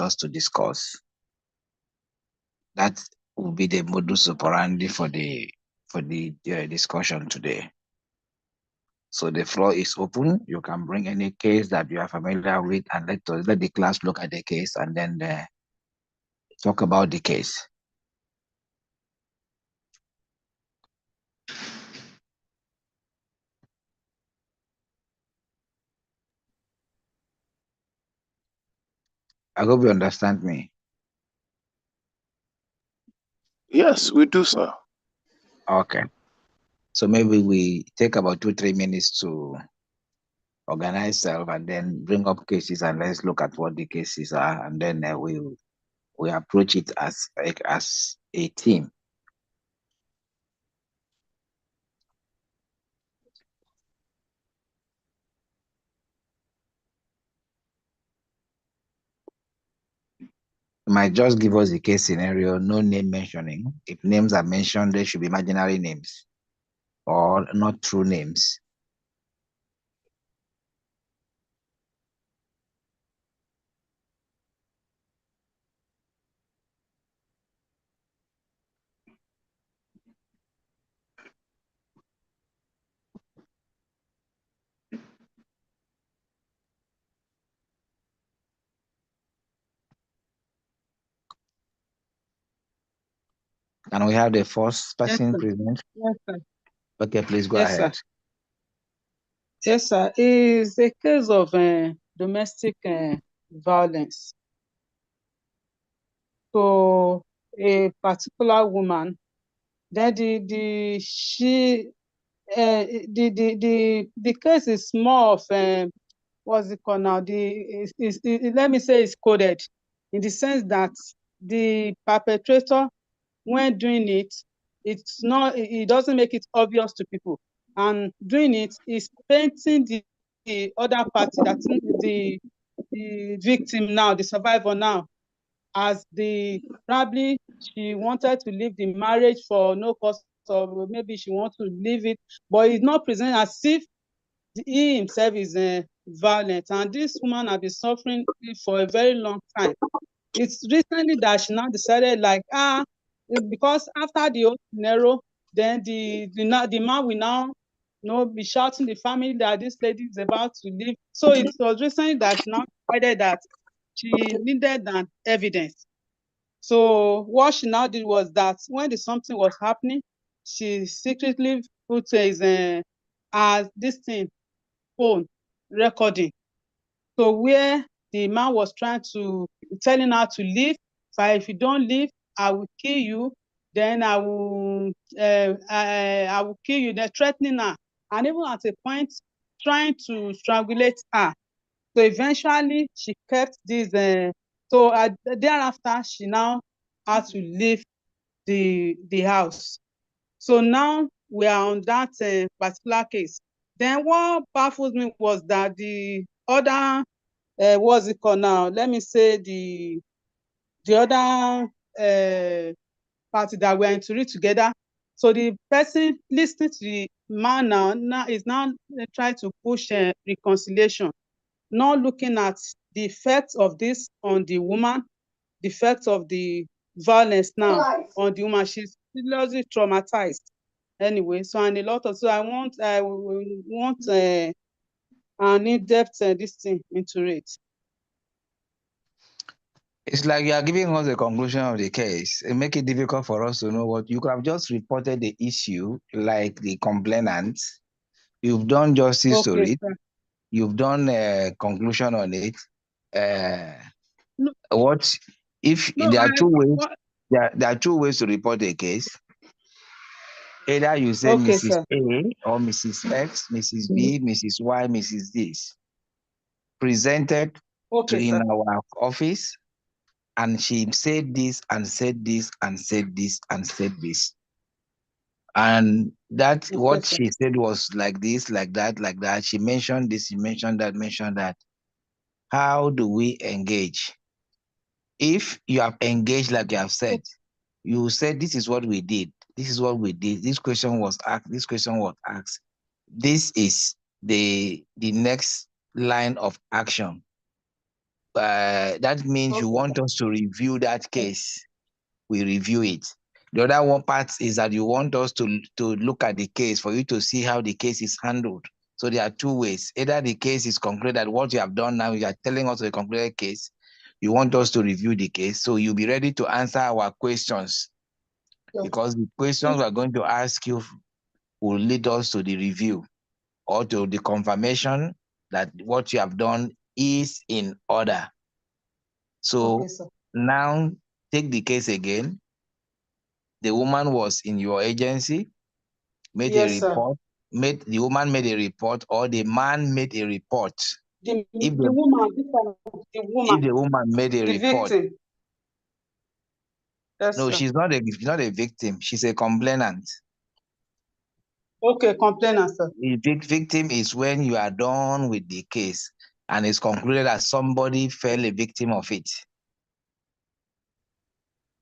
us to discuss. That will be the modus operandi for the discussion today. So the floor is open. You can bring any case that you are familiar with, and let the class look at the case and then talk about the case. I hope you understand me. Yes, we do, sir. Okay. So maybe we take about 2-3 minutes to organize self and then bring up cases, and let's look at what the cases are, and then we approach it as a team. You might just give us a case scenario, no name mentioning. If names are mentioned, they should be imaginary names or not true names. And we have the first person present. Yes, sir. Okay, please go Yes, ahead. sir. Yes, sir. It's a case of domestic violence. So a particular woman, then the case is more of what's it called now? Let me say it's coded in the sense that the perpetrator, when doing it, it doesn't make it obvious to people. And doing it is painting the other party, that's the victim now, the survivor now, as probably she wanted to leave the marriage for no cause, or maybe she wants to leave it, but it's not presented as if he himself is violent. And this woman has been suffering for a very long time. It's recently that she now decided, like, because after the old scenario, then the man will now be shouting the family that this lady is about to leave. So it was recently that she now decided that she needed an evidence. So what she now did was that when something was happening, she secretly put his this thing, phone recording. So where the man was telling her to leave, if you don't leave, I will kill you. Then I will kill you. They're threatening her, and even at a point trying to strangulate her. So eventually she kept this. Thereafter she now had to leave the house. So now we are on that particular case. Then what baffles me was that the other what's it called now? Let me say the other party that we're into it together. So the person listening to the man now is now trying to push reconciliation, not looking at the effects of this on the woman, the effects of the violence now on the woman. She's seriously traumatized. Anyway, so and a lot of I want an in-depth this thing into it. It's like you are giving us the conclusion of the case. It makes it difficult for us to know what you could have just reported the issue, like the complainant. You've done justice to it. Sir. You've done a conclusion on it. No, what if no, there are two ways? There are two ways to report a case. Either you say Mrs. Sir. A or Mrs. X, Mrs. B, Mrs. Y, Mrs. this. Presented in our office, and she said this and said this and said this and said this. And that what she said was like this, like that, like that. She mentioned this, she mentioned that. How do we engage? If you have engaged like you have said, you said this is what we did. This is what we did. This question was asked. This question was asked. This is the next line of action. that means you want us to review that case. We review it. The other one part is that you want us to look at the case for you to see how the case is handled. So there are two ways. Either the case is concluded, what you have done now, you are telling us the concluded case. You want us to review the case. So you'll be ready to answer our questions. Yes. Because the questions we're going to ask you will lead us to the review or to the confirmation that what you have done is in order. So now take the case again. The woman was in your agency, made a report, the woman made a report, or the man made a report. The woman made a report. Victim. Yes, no, sir. she's not a victim. She's a complainant. Okay, complainant, sir. The victim is when you are done with the case and it's concluded that somebody fell a victim of it.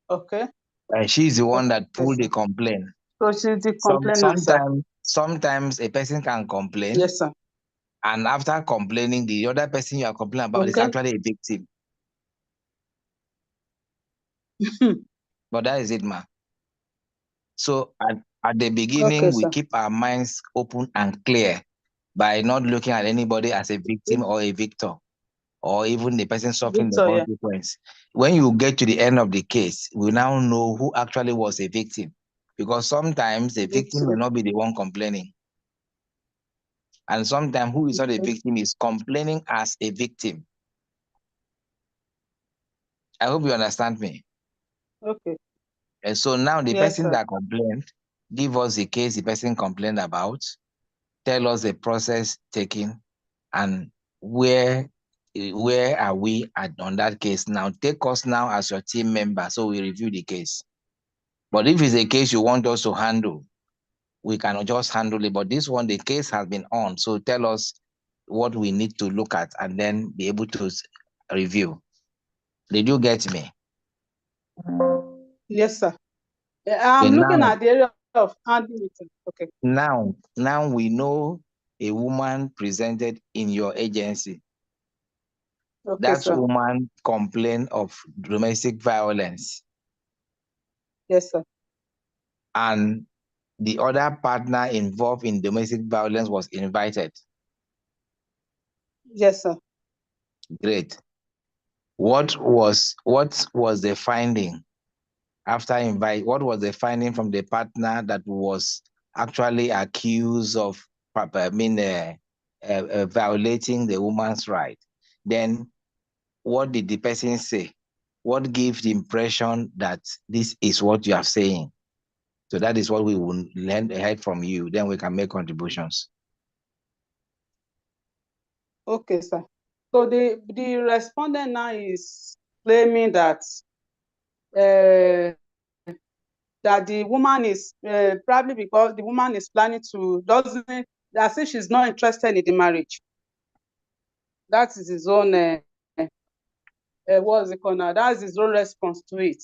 Okay. And she's the one that pulled the complaint. So she's the complainant, sometimes a person can complain. Yes, sir. And after complaining, the other person you are complaining about is actually a victim. But that is it, ma. So at the beginning, we keep our minds open and clear by not looking at anybody as a victim or a victor, or even the person suffering the consequence. When you get to the end of the case, we now know who actually was a victim. Because sometimes the victim may not be the one complaining. And sometimes who is not a victim is complaining as a victim. I hope you understand me. Okay. And so now the person that complained, give us the case the person complained about, tell us the process taken, and where are we on that case now. Take us now as your team member so we review the case. But if it's a case you want us to handle, we cannot just handle it. But this one, the case has been on. So tell us what we need to look at and then be able to review. Did you get me? Yes, sir. I'm looking at the area of handling it. Okay. Now we know a woman presented in your agency. Okay, that woman complained of domestic violence. Yes, sir. And the other partner involved in domestic violence was invited. Yes, sir. Great. What was the finding after invite? What was the finding from the partner that was actually accused of violating the woman's right? Then what did the person say? What gave the impression that this is what you are saying? So that is what we will learn ahead from you. Then we can make contributions. Okay, sir. So the respondent now is claiming that that the woman is probably because the woman is planning to as if she's not interested in the marriage. That is his own what is it called now? That's his own response to it.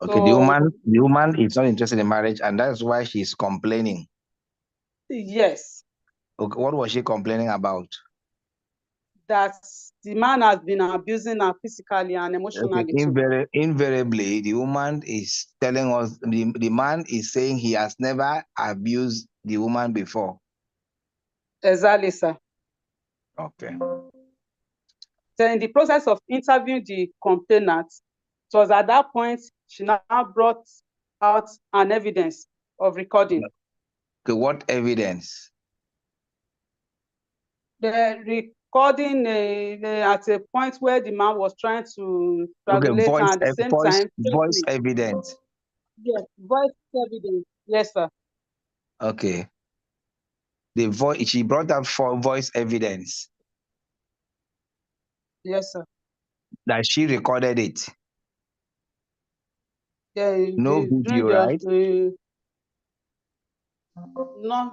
Okay, so, the woman is not interested in marriage, and that's why she's complaining. Yes. Okay, what was she complaining about? That the man has been abusing her physically and emotionally. Okay, invariably, the woman is telling us, the man is saying he has never abused the woman before. Exactly, sir. Okay. So in the process of interviewing the complainant, it was at that point she now brought out an evidence of recording. Okay, what evidence? The recording at a point where the man was trying to strangulate her at the same time. Voice evidence. Yes, voice evidence. Yes, sir. Okay. The voice, she brought up for voice evidence. Yes, sir. That she recorded it. Yeah, no video, right?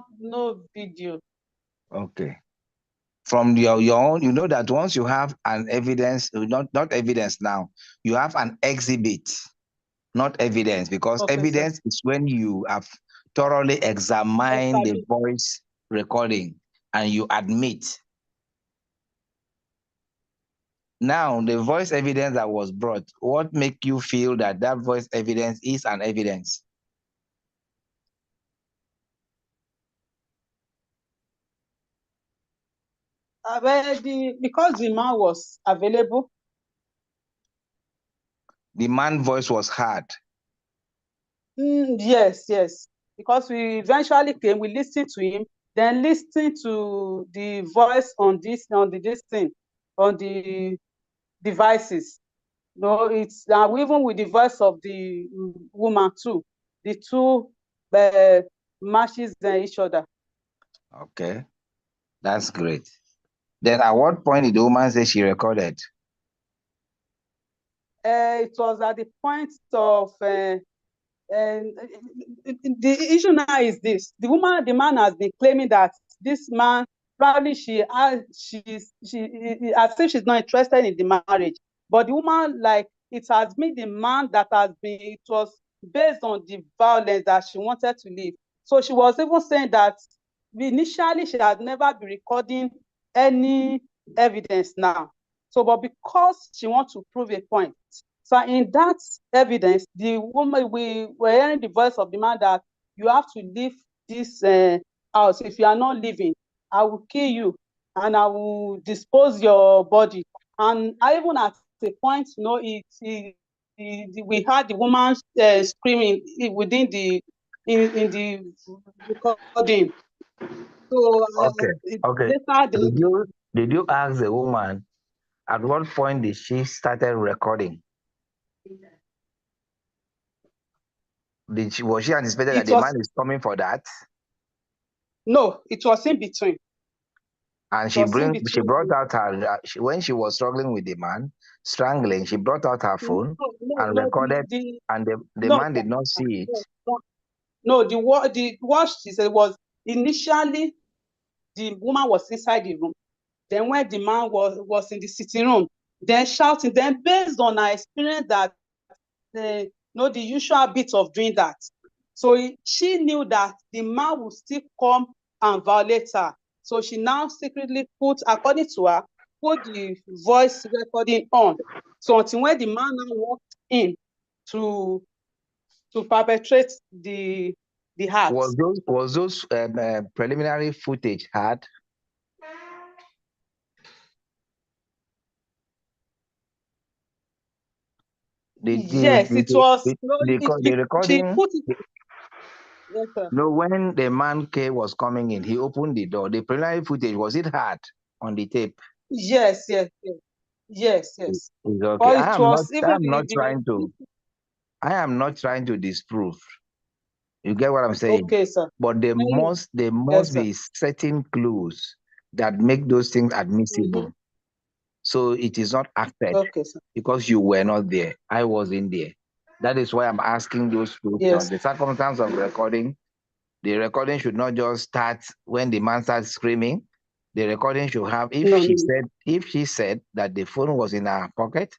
No video. Okay. From your own, you know that once you have an evidence, not evidence now, you have an exhibit, not evidence, because evidence is when you have thoroughly examined the voice recording and you admit. Now, the voice evidence that was brought, what make you feel that that voice evidence is an evidence? Because the man was available. The man's voice was heard. Yes. Because we eventually came, we listened to him, then listened to the voice on the devices. No, it's even with the voice of the woman too. The two matches each other. Okay, that's great. Then at what point did the woman say she recorded? It was at the point of the issue now is this: the man has been claiming that this man probably she's as if she's not interested in the marriage, but the woman, like, it has been the man that has been. It was based on the violence that she wanted to leave. So she was even saying that initially she had never been recording any evidence now. So, but because she wants to prove a point, so in that evidence, the woman, we were hearing the voice of the man that you have to leave this house. If you are not leaving, I will kill you and I will dispose your body. And I even at the point, you know, we heard the woman screaming within in the recording. So Okay. later Did you ask the woman at what point did she started recording? Was she anticipated that the man is coming for that? No, it was in between. And she brought out her when she was struggling with the man, strangling. She brought out her phone and recorded, and the man did not see it. No, what she said was initially the woman was inside the room. Then when the man was in the sitting room, then shouting. Then based on her experience that the usual bit of doing that, so she knew that the man would still come and violate her. So she now secretly according to her, put the voice recording on. So until when the man now walked in to perpetrate the act. Was those preliminary footage had? Yes, it was. The recording. Yes, sir. No, when the man was coming in, he opened the door. The preliminary footage, was it hard on the tape? Yes. It's okay. I am not trying to disprove. You get what I'm saying? Okay, sir. But there must be certain clues that make those things admissible. So it is not acted because you were not there. I was in there. That is why I'm asking those questions. Yes. The circumstance of recording, the recording should not just start when the man starts screaming. The recording should have, if she said that the phone was in her pocket,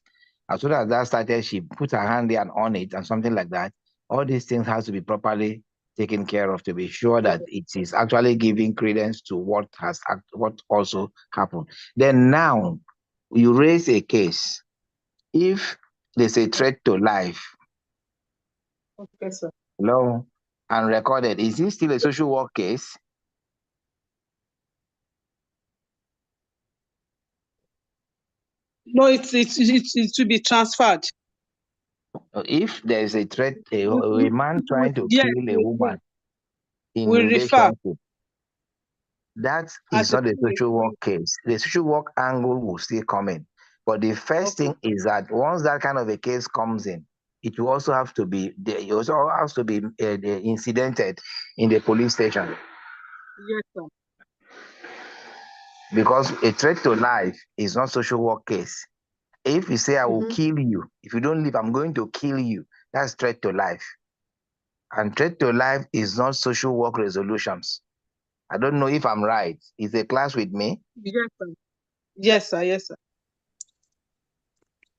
as soon as that started, she put her hand there and on it and something like that. All these things has to be properly taken care of to be sure that it is actually giving credence to what also happened. Then now, you raise a case. If there's a threat to life, okay, sir, hello, and recorded, is it still a social work case? No, it should be transferred. If there is a threat, a man trying to kill a woman in relationship, that is not a social work case. The social work angle will still come in. But the first thing is that once that kind of a case comes in, it will also have to be incidented in the police station. Yes, sir. Because a threat to life is not social work case. If you say, I will kill you, if you don't leave, I'm going to kill you, that's threat to life. And threat to life is not social work resolutions. I don't know if I'm right. Is the class with me? Yes, sir. Yes, sir. Yes, sir.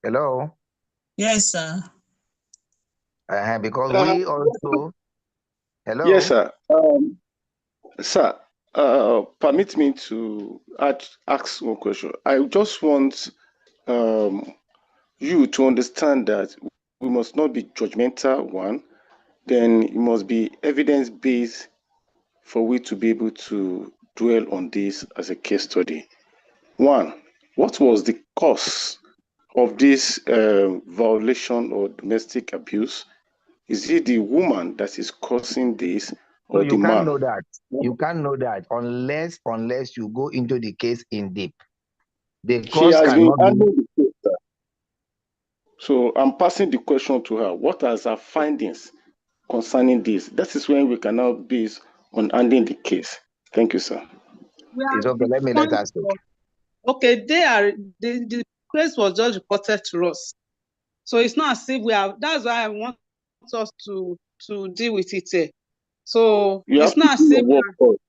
Hello? Yes, sir. Because we also... Hello? Yes, sir. Sir, permit me to ask one question. I just want you to understand that we must not be judgmental, one, then it must be evidence-based for we to be able to dwell on this as a case study. One, what was the cause of this violation or domestic abuse? Is it the woman that is causing this So or the you can't man? know that. You can't know that unless you go into the case in deep. The She cause has been cannot be. handling the case, sir. So I'm passing the question to her. What are her findings concerning this? That is when we can now base on handling the case. Thank you, sir. We It's are okay. at Let the me let point her speak. of, okay, the case was just reported to us. So it's not as if we have, that's why I want us to deal with it here. So You have it's to not do as your if work first.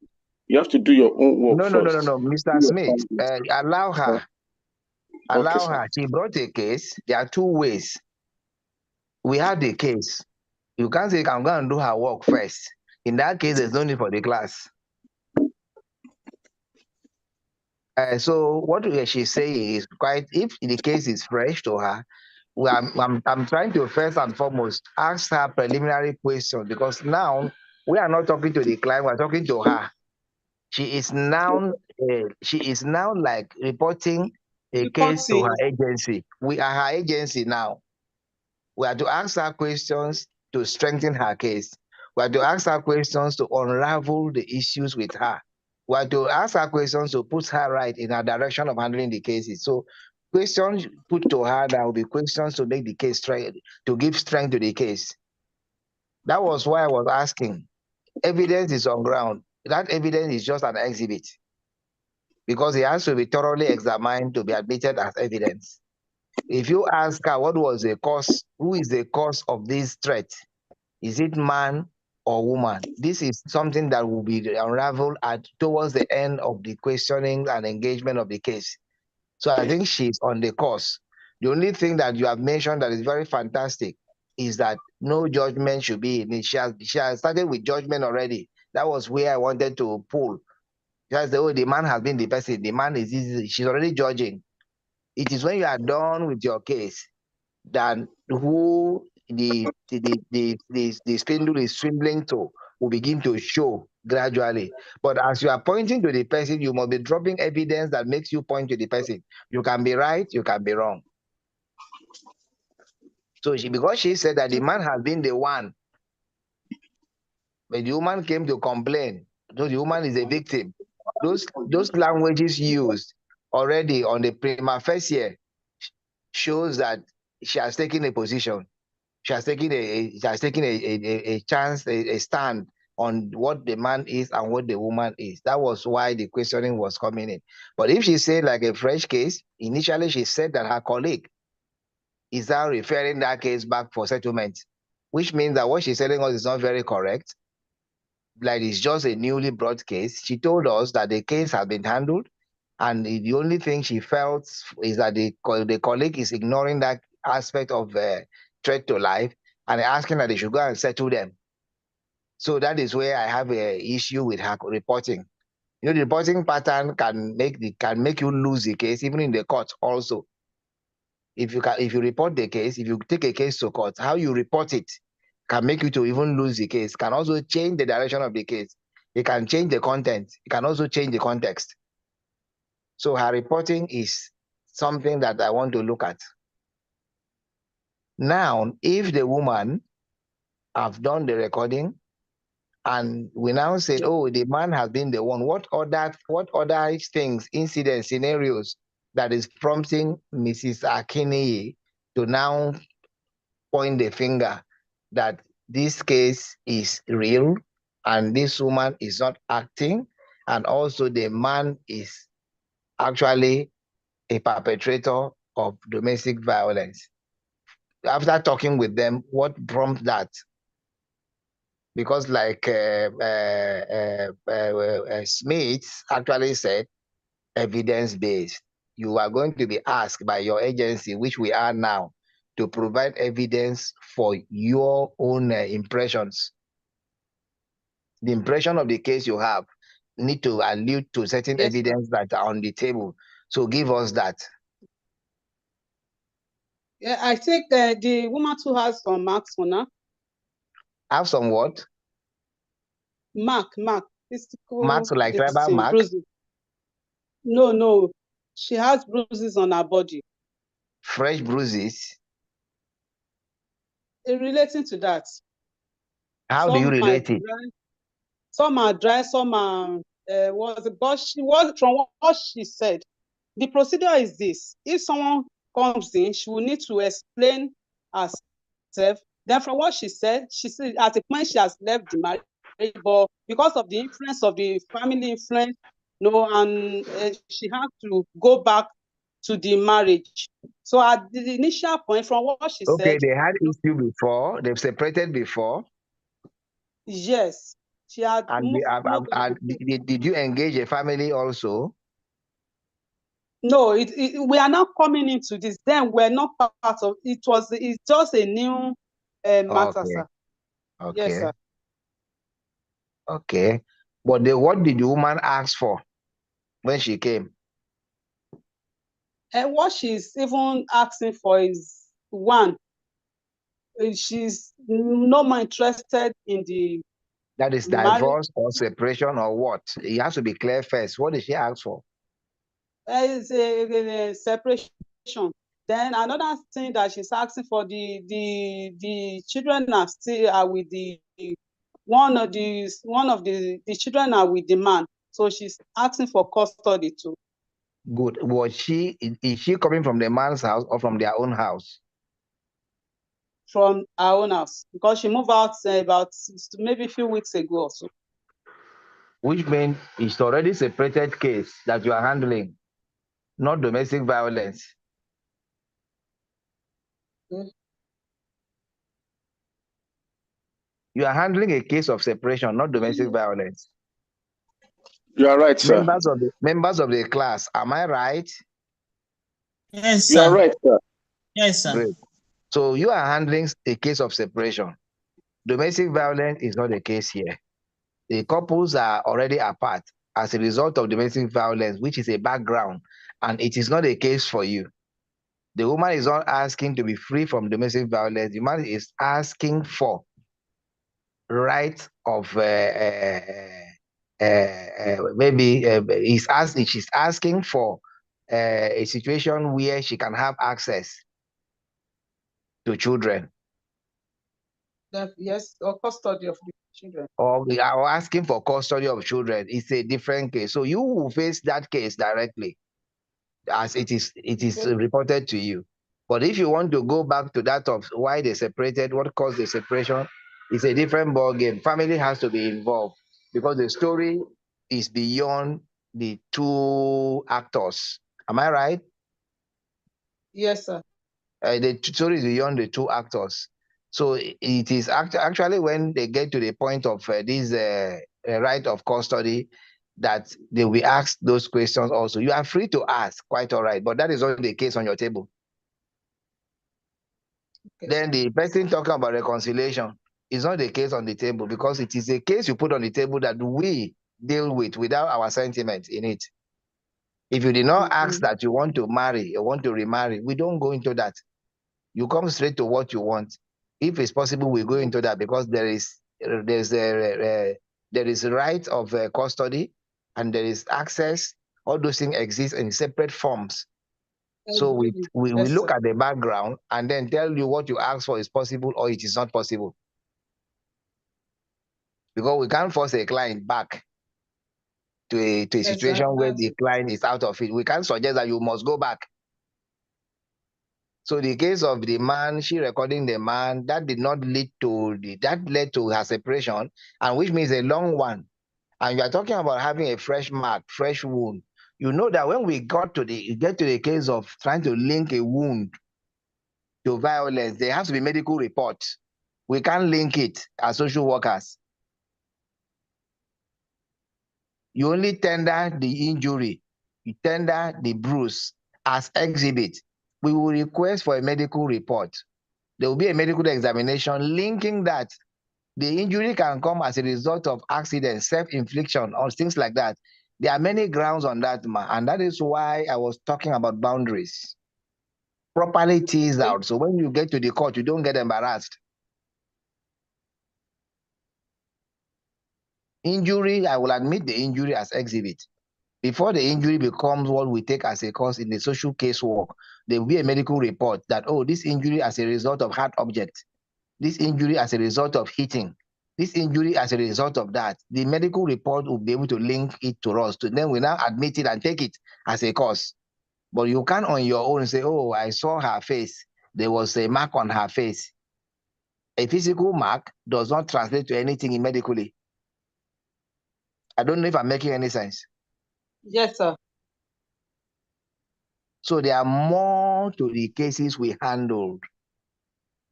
You have to do your own work No, first. Mr. Do your Smith, findings. allow her. Okay, Allow sir. her. She brought a case. There are two ways. We have the case. You can't say, I'm going to do her work first. In that case, there's no need for the class. So what she's saying is quite, if the case is fresh to her, I'm trying to first and foremost ask her preliminary questions, because now we are not talking to the client, we're talking to her. She is now like reporting a case to her agency. We are her agency now. We are to ask her questions to strengthen her case. We are to ask her questions to unravel the issues with her. We are to ask her questions to put her right in her direction of handling the cases. So questions put to her, that will be questions to make the case straight, to give strength to the case. That was why I was asking. Evidence is on ground. That evidence is just an exhibit, because it has to be thoroughly examined to be admitted as evidence. If you ask her what was the cause, who is the cause of this threat, is it man or woman? This is something that will be unraveled towards the end of the questioning and engagement of the case. So I think she's on the course. The only thing that you have mentioned that is very fantastic is that no judgment should be in it. She has started with judgment already. That was where I wanted to pull. Just the man has been the person. The man is easy. She's already judging. It is when you are done with your case that who the spindle is swindling to will begin to show gradually. But as you are pointing to the person, you must be dropping evidence that makes you point to the person. You can be right, you can be wrong. So because she said that the man has been the one, but the woman came to complain, so the woman is a victim. Those languages used already on the prima facie shows that she has taken a position. She has taken a chance, a stand on what the man is and what the woman is. That was why the questioning was coming in. But if she said like a fresh case, initially she said that her colleague is now referring that case back for settlement, which means that what she's telling us is not very correct. Like it's just a newly brought case. She told us that the case has been handled, and the only thing she felt is that the colleague is ignoring that aspect of threat to life and asking that they should go and settle them. So that is where I have an issue with her reporting. You know, the reporting pattern can make you lose the case, even in the court also. If you report the case, if you take a case to court, how you report it can make you to even lose the case, can also change the direction of the case. It can change the content. It can also change the context. So her reporting is something that I want to look at. Now, if the woman have done the recording and we now said, oh, the man has been the one, what other things, incidents, scenarios that is prompting Mrs. Akini to now point the finger that this case is real and this woman is not acting, and also the man is actually a perpetrator of domestic violence. After talking with them, what prompted that? Because like Smith actually said, evidence-based. You are going to be asked by your agency, which we are now, to provide evidence for your own impressions. The impression of the case you have need to allude to certain evidence that are on the table. So give us that. Yeah, I think the woman too has some marks on her. Have some what? Marks, Marks like tribal marks? Bruises. No. She has bruises on her body. Fresh bruises? Relating to that. How do you relate it? Some are dry, some are from what she said. The procedure is this: if someone comes in, she will need to explain herself. Then, from what she said at a point she has left the marriage, but because of the influence of the family influence, and she has to go back to the marriage. So, at the initial point, from what she said, okay, they had issue before. They've separated before. Yes, she had and did you engage a family also? No, we are not coming into this. Then we're not part of it. It's just a new matter, Okay. sir. Okay. Yes, sir. Okay. But what did the woman ask for when she came? And what she's even asking for is one, she's no more interested in the That is divorce or separation or what? It has to be clear first. What did she ask for? It's a separation. Then another thing that she's asking for, the children are still with the one of the children are with the man, so she's asking for custody too. Good. Is she coming from the man's house or from their own house? From our own house, because she moved out about maybe a few weeks ago or so. Which means it's already separated case that you are handling, not domestic violence. You are handling a case of separation, not domestic violence. You are right, sir. Members of the class, am I right? Yes, sir. You are right, sir. Yes, sir. Great. So you are handling a case of separation. Domestic violence is not the case here. The couples are already apart as a result of domestic violence, which is a background, and it is not a case for you. The woman is not asking to be free from domestic violence. The man is asking for right of she's asking for a situation where she can have access to children. Yes, or custody of the children. Or asking for custody of children. It's a different case. So you will face that case directly as it is reported to you. But if you want to go back to that of why they separated, what caused the separation, it's a different ball game. Family has to be involved because the story is beyond the two actors. Am I right? Yes, sir. The story is beyond the two actors. So it is actually when they get to the point of this right of custody that they will ask those questions also. You are free to ask, quite all right, but that is not the case on your table. Okay. Then the person talking about reconciliation is not the case on the table because it is a case you put on the table that we deal with without our sentiments in it. If you did not ask that you want to marry or want to remarry, we don't go into that. You come straight to what you want. If it's possible, we go into that because there is a right of custody and there is access. All those things exist in separate forms. So we look at the background and then tell you what you ask for is possible or it is not possible. Because we can't force a client back to a situation where the client is out of it. We can't suggest that you must go back. So the case of the man, she recording the man, that did not lead to that led to her separation, and which means a long one. And you are talking about having a fresh mark, fresh wound. You know that when we get to the case of trying to link a wound to violence, there has to be medical report. We can't link it as social workers. You only tender the injury, you tender the bruise as exhibit. We will request for a medical report. There will be a medical examination linking that the injury can come as a result of accident, self-infliction, or things like that. There are many grounds on that, and that is why I was talking about boundaries. properly teased out. So when you get to the court, you don't get embarrassed. Injury, I will admit the injury as exhibit. Before the injury becomes what we take as a cause in the social casework, there will be a medical report that, oh, this injury as a result of hard object, this injury as a result of hitting, this injury as a result of that. The medical report will be able to link it to us. Then we now admit it and take it as a cause. But you can't on your own say, oh, I saw her face. There was a mark on her face. A physical mark does not translate to anything in medically. I don't know if I'm making any sense. Yes, sir. So there are more to the cases we handled.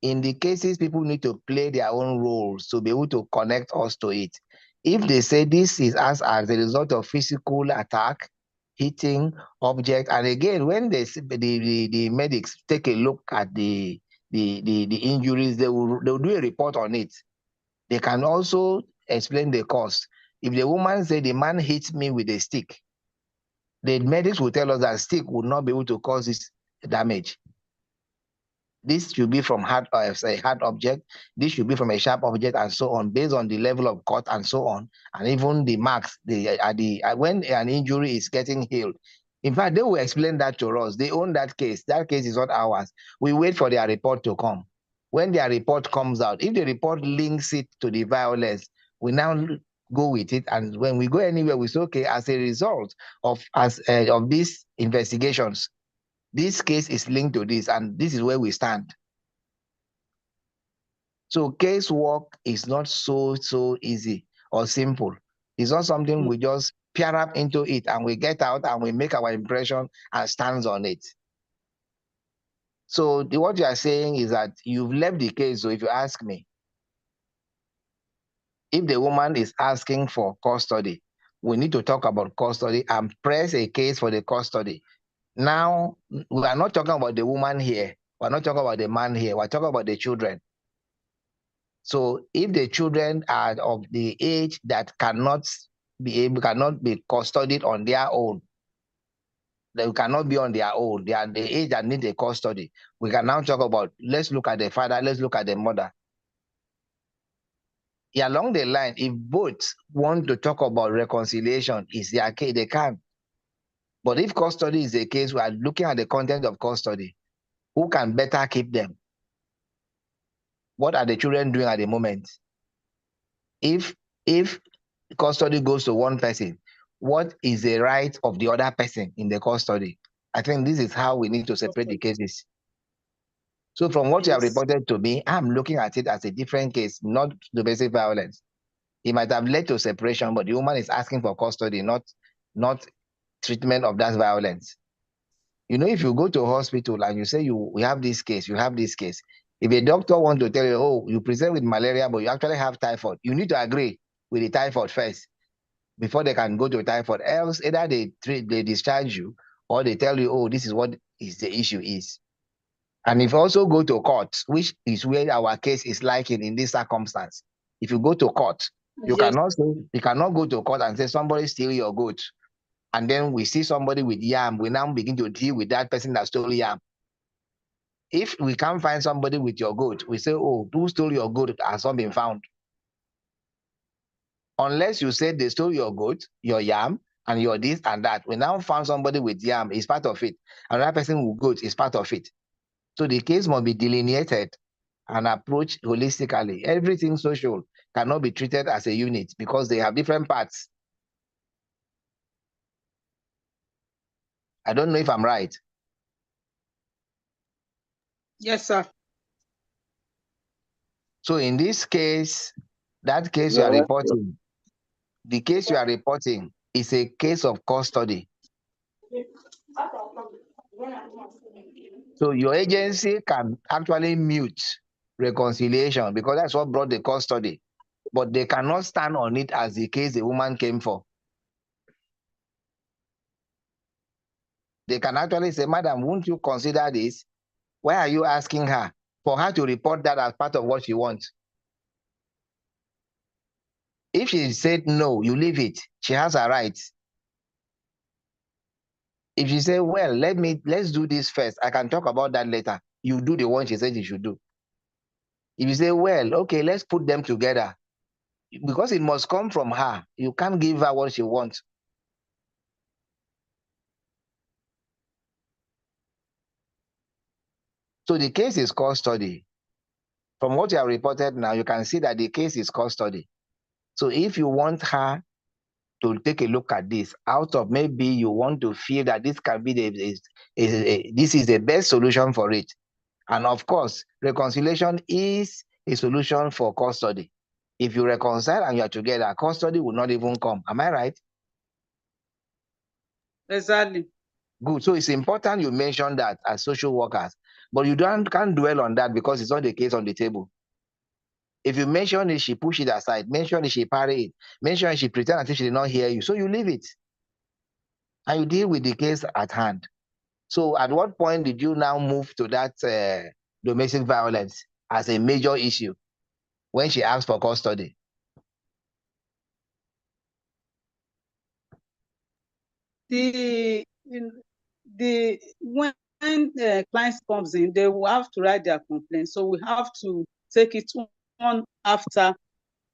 In the cases, people need to play their own roles to be able to connect us to it. If they say this is as a result of physical attack, hitting object, and again, when they the medics take a look at the injuries, they'll do a report on it. They can also explain the cause. If the woman say the man hit me with a stick, the medics will tell us that stick would not be able to cause this damage. This should be from a hard object. This should be from a sharp object, and so on, based on the level of cut and so on, and even the marks. When an injury is getting healed, in fact, they will explain that to us. They own that case. That case is not ours. We wait for their report to come. When their report comes out, if the report links it to the violence, we now go with it. And when we go anywhere, we say, okay, as a result of these investigations, this case is linked to this, and this is where we stand. So casework is not so easy or simple. It's not something we just peer up into it and we get out and we make our impression and stands on it. So what you are saying is that you've left the case. So if you ask me, if the woman is asking for custody, we need to talk about custody and press a case for the custody. Now, we are not talking about the woman here. We're not talking about the man here. We're talking about the children. So if the children are of the age that cannot be custodied on their own, they cannot be on their own. They are the age that need a custody. We can now talk about, let's look at the father, let's look at the mother. Along the line, if both want to talk about reconciliation, is their case, they can. But if custody is the case, we are looking at the content of custody. Who can better keep them? What are the children doing at the moment? If custody goes to one person, what is the right of the other person in the custody? I think this is how we need to separate the cases. So from what you have reported to me, I'm looking at it as a different case, not domestic violence. It might have led to separation, but the woman is asking for custody, not treatment of that violence. You know, if you go to a hospital and you say we have this case, you have this case. If a doctor wants to tell you, oh, you present with malaria, but you actually have typhoid, you need to agree with the typhoid first before they can go to typhoid. Else, either they discharge you or they tell you, oh, this is what the issue is. And if you also go to court, which is where our case is liking in this circumstance, if you go to court, you cannot go to court and say somebody steal your goat, and then we see somebody with yam, we now begin to deal with that person that stole yam. If we can't find somebody with your goat, we say, oh, who stole your goat has not been found. Unless you say they stole your goat, your yam, and your this and that. We now found somebody with yam, is part of it. Another person with goat is part of it. So the case must be delineated and approached holistically. Everything social cannot be treated as a unit because they have different parts. I don't know if I'm right. Yes, sir. So in this case, that case you are reporting, the case you are reporting is a case of custody. So your agency can actually mute reconciliation because that's what brought the custody, but they cannot stand on it as the case the woman came for. They can actually say, madam, won't you consider this? Why are you asking her? For her to report that as part of what she wants. If she said no, you leave it. She has her rights. If she say, well, let's do this first, I can talk about that later. You do the one she said you should do. If you say, well, okay, let's put them together, because it must come from her. You can't give her what she wants. So the case is custody. From what you have reported now, you can see that the case is custody. So if you want her to take a look at this, out of maybe you want to feel that this can be this is the best solution for it. And of course, reconciliation is a solution for custody. If you reconcile and you are together, custody will not even come. Am I right? Exactly. Good. So it's important you mention that as social workers, but you can't dwell on that because it's not the case on the table. If you mention it, she push it aside. Mention it, she parry it. Mention it, she pretend as if she did not hear you. So you leave it. And you deal with the case at hand. So at what point did you now move to that domestic violence as a major issue when she asked for custody? When clients comes in, they will have to write their complaint. So we have to take it one after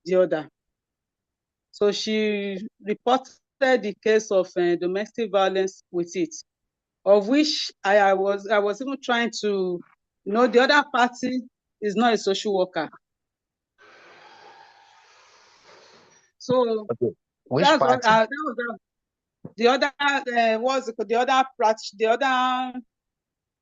the other. So she reported the case of domestic violence with it, of which I was even trying to, the other party is not a social worker. So okay. Which that's party? what that was the other the other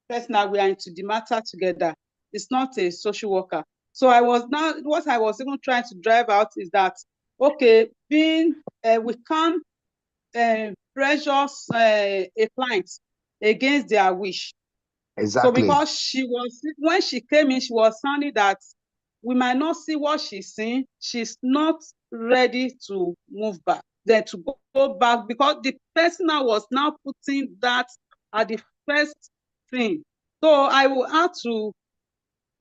person that we are into the matter together. It's not a social worker. So what I was even trying to drive out is that, okay, we can't pressure a client against their wish. Exactly. So because when she came in, she was sounding that we might not see what she's seeing. She's not ready to move back, then to go back, because the person was now putting that at the first thing. So I will have to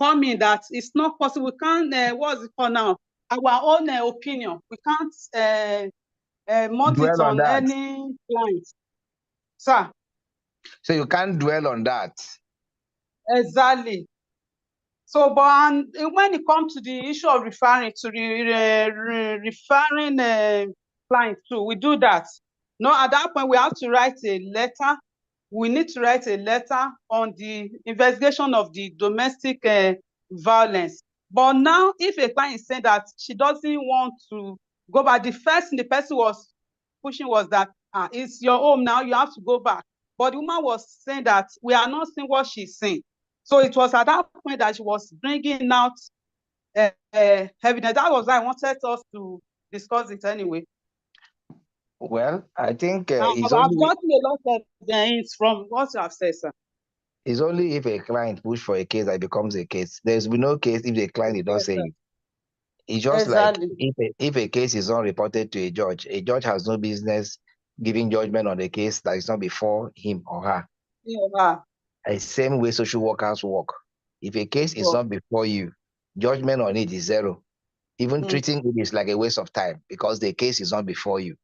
come in that it's not possible. We can't, what's it called now? Our own opinion. We can't mount it on any client. Sir. So you can't dwell on that. Exactly. So, but when it comes to the issue of referring to referring clients too, we do that. No, at that point we have to write a letter. We need to write a letter on the investigation of the domestic violence. But now, if a client is saying that she doesn't want to go back, the first thing the person was pushing was that it's your home now, you have to go back. But the woman was saying that we are not seeing what she's saying. So it was at that point that she was bringing out evidence. That was why I wanted us to discuss it anyway. Well, I think I've gotten a lot of hints from what you have said, sir. It's only if a client push for a case that becomes a case. There's been no case if the client did not say it. It's just exactly. Like if a case is not reported to a judge has no business giving judgment on a case that is not before him or her. Yeah. The same way social workers work. If a case is not before you, judgment on it is zero. Even treating it is like a waste of time because the case is not before you.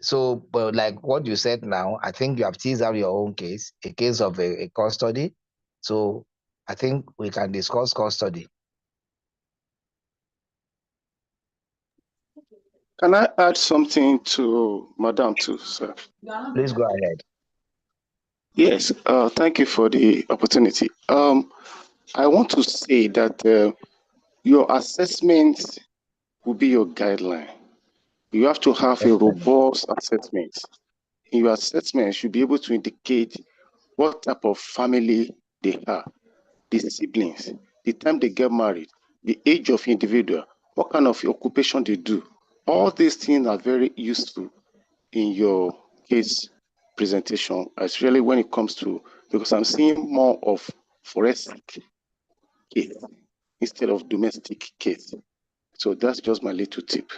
So, but like what you said now, I think you have teased out your own case, a case of a custody. So I think we can discuss custody. Can I add something to Madam too, sir? Please go ahead. Yes, thank you for the opportunity. I want to say that your assessment will be your guideline. You have to have a robust assessment. In your assessment, you should be able to indicate what type of family they are, the siblings, the time they get married, the age of individual, what kind of occupation they do. All these things are very useful in your case presentation, especially when it comes to, because I'm seeing more of forensic case instead of domestic case. So that's just my little tip.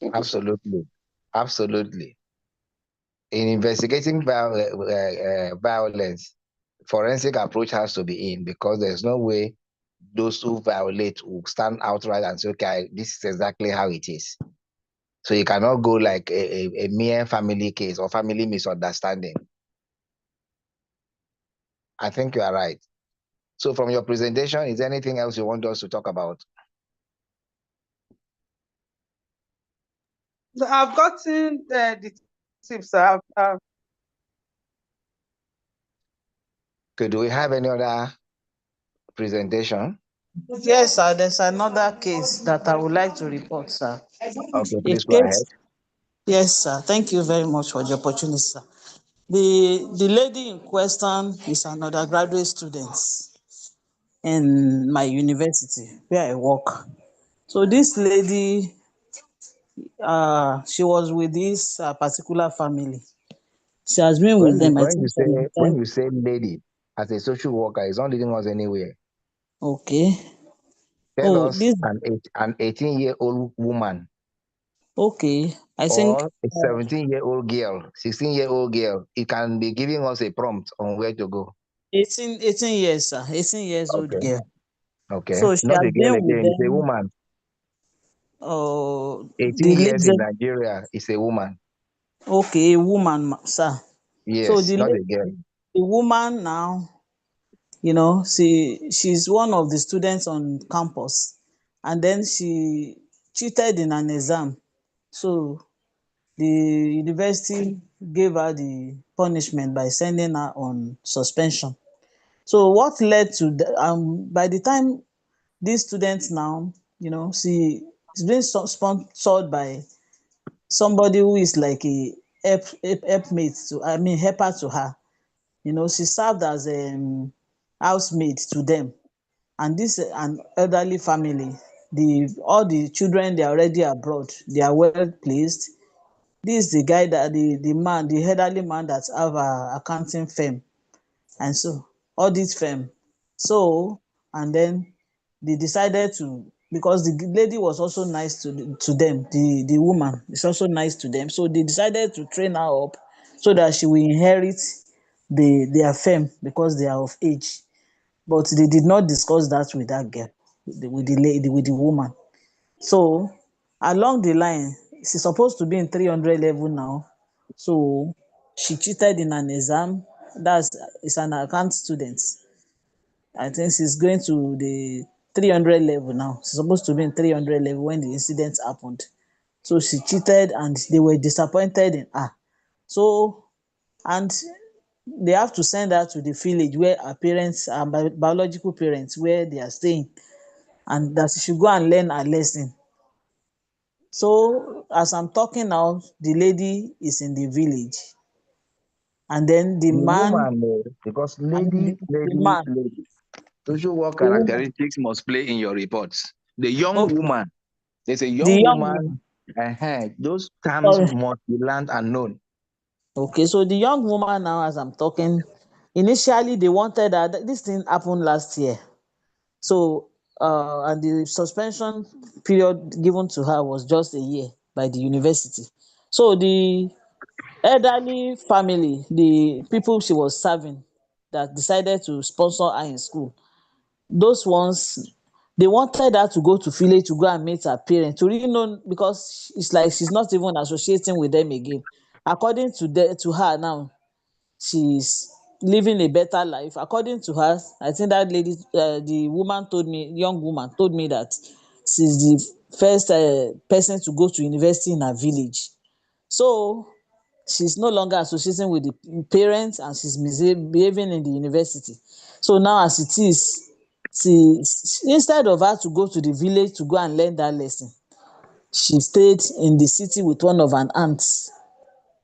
Thank Absolutely. You, absolutely. In investigating violence, forensic approach has to be in because there's no way those who violate will stand outright and say, okay, this is exactly how it is. So you cannot go like a mere family case or family misunderstanding. I think you are right. So from your presentation, is there anything else you want us to talk about? I've gotten the tips. Okay, do we have any other presentation? Yes, sir. There's another case that I would like to report, sir. Okay, A please go ahead. case. Yes, sir. Thank you very much for the opportunity, sir. The lady in question is an undergraduate student in my university where I work. So this lady, she was with this particular family. She has been with them, I think, from the When time. you say lady, as a social worker, it's not leading us anywhere. Okay. Tell Oh, us this. an 18-year-old woman Okay. I think or a 17-year-old girl, 16-year-old girl. It can be giving us a prompt on where to go. 18 years, sir. 18 years old Okay. girl. Okay. So she Not has a girl been with again, it's a them. woman. The 18 years in lady. Nigeria is a woman. Okay, a woman, sir. So Yes, the not a girl. the woman now, she's one of the students on campus, and then she cheated in an exam. So the university gave her the punishment by sending her on suspension. So what led to by the time this student now, she's being sponsored by somebody who is like a helpmate to, I mean, helper to her. She served as housemaid to them, and this an elderly family. All the children, they are already abroad, they are well placed. This is the guy that the elderly man that have a accounting firm, and so audit firm. So, and then they decided to, because the lady was also nice to them, the woman is also nice to them, so they decided to train her up so that she will inherit their firm because they are of age. But they did not discuss that with that girl, with the lady, with the woman. So along the line, she's supposed to be in 300 level now. So she cheated in an exam. That's is an account student. I think she's going to the 300 level now. She's supposed to be in 300 level when the incident happened. So she cheated and they were disappointed in her. So, and they have to send her to the village where her parents, her biological parents, where they are staying, and that she should go and learn her lesson. So as I'm talking now, the lady is in the village, and then the The man, woman, because I mean lady, the lady, man, lady. Social work the woman, characteristics must play in your reports. The young okay, woman, there's a the young young woman, woman. those terms Sorry. must be learned and known. Okay, so the young woman now, as I'm talking, initially they wanted her. This thing happened last year. So, and the suspension period given to her was just a year by the university. So the elderly family, the people she was serving, that decided to sponsor her in school, those ones, they wanted her to go to village to go and meet her parents to really know, because it's like she's not even associating with them again. According to her now, she's living a better life. According to her, I think that lady, the woman told me, young woman told me that she's the first person to go to university in her village. So she's no longer associating with the parents and she's behaving in the university. So now as it is, she instead of her to go to the village to go and learn that lesson, she stayed in the city with one of her aunts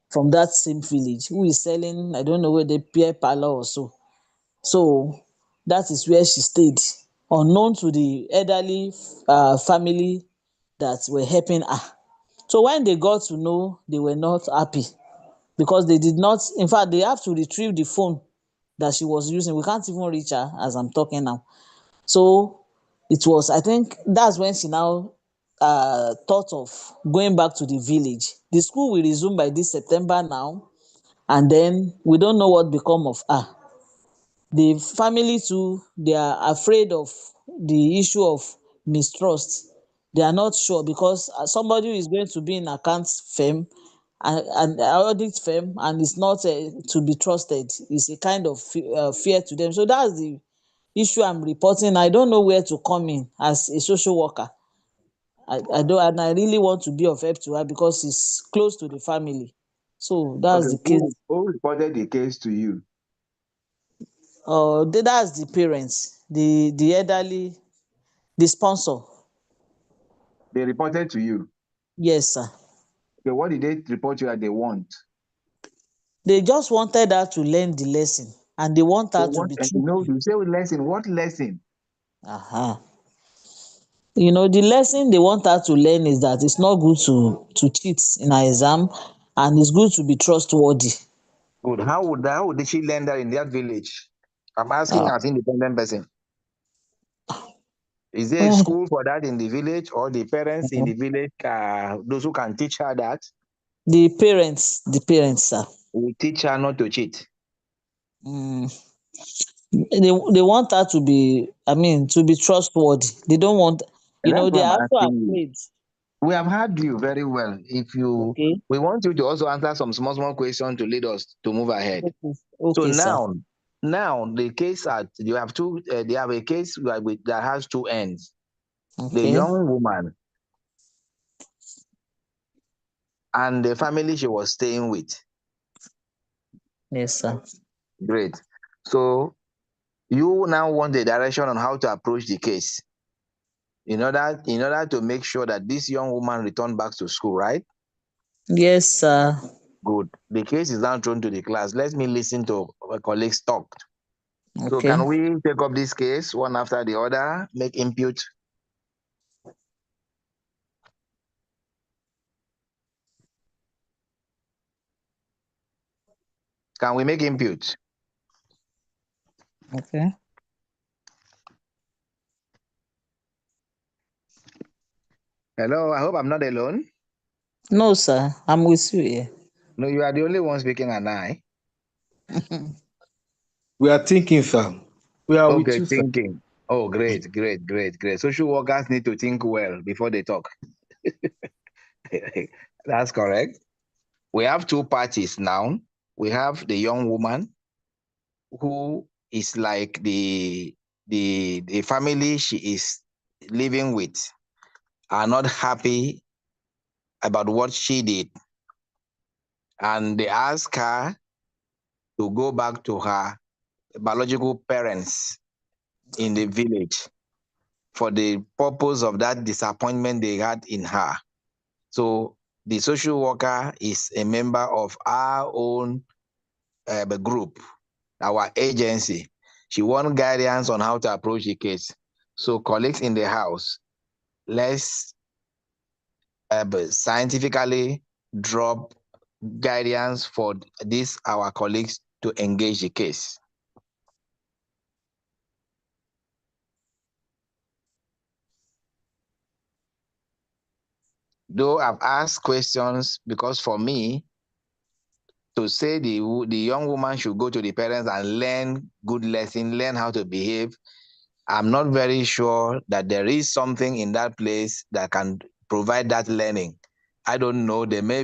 from that same village who is selling, I don't know, where they beer parlor or so. So that is where she stayed, unknown to the elderly family that were helping her. So when they got to know, they were not happy, because they did not, in fact, they have to retrieve the phone that she was using. We can't even reach her as I'm talking now. So it was, I think that's when she now thought of going back to the village. The school will resume by this September now, and then we don't know what become of her. The family too, they are afraid of the issue of mistrust, they are not sure because somebody who is going to be in accounts firm and audit firm and is not to be trusted is a kind of fear to them. So that's the issue I'm reporting. I don't know where to come in as a social worker. I don't, and I really want to be of help to her because it's close to the family. So that's the case. Who reported the case to you? That's the parents, the elderly, the sponsor. They reported to you. Yes, sir. Okay, what did they report you that they want? They just wanted her to learn the lesson, and they want her to be true. You say lesson. What lesson? The lesson they want her to learn is that it's not good to cheat in her exam, and it's good to be trustworthy. Good. How would she learn that in that village? I'm asking as independent person. Is there a school for that in the village, or the parents in the village, those who can teach her that? The parents, sir. We teach her not to cheat. They want her to be, to be trustworthy. They don't want, they are also afraid. We have heard you very well. We want you to also answer some small questions to lead us to move ahead. Okay, so now the case you have two. They have a case that has two ends. The young woman and the family she was staying with. Yes, sir. Great. So you now want the direction on how to approach the case in order to make sure that this young woman return back to school, right? Yes, sir. Good. The case is now thrown to the class. Let me listen to my colleagues talk. Okay. So can we take up this case one after the other, make input? Can we make input? Okay. Hello, I hope I'm not alone. No, sir. I'm with you here. No, you are the only one speaking, and I. We are thinking, sir. We are okay, with you, thinking. sir. Oh, great. Social workers need to think well before they talk. That's correct. We have two parties now. We have the young woman who is like the family she is living with are not happy about what she did. And they ask her to go back to her biological parents in the village for the purpose of that disappointment they had in her. So the social worker is a member of our own group, our agency. She wants guidance on how to approach the case. So colleagues in the house, let's scientifically drop guidance for our colleagues to engage the case. Though I've asked questions because for me, to say the young woman should go to the parents and learn good lesson, learn how to behave, I'm not very sure that there is something in that place that can provide that learning. I don't know. They may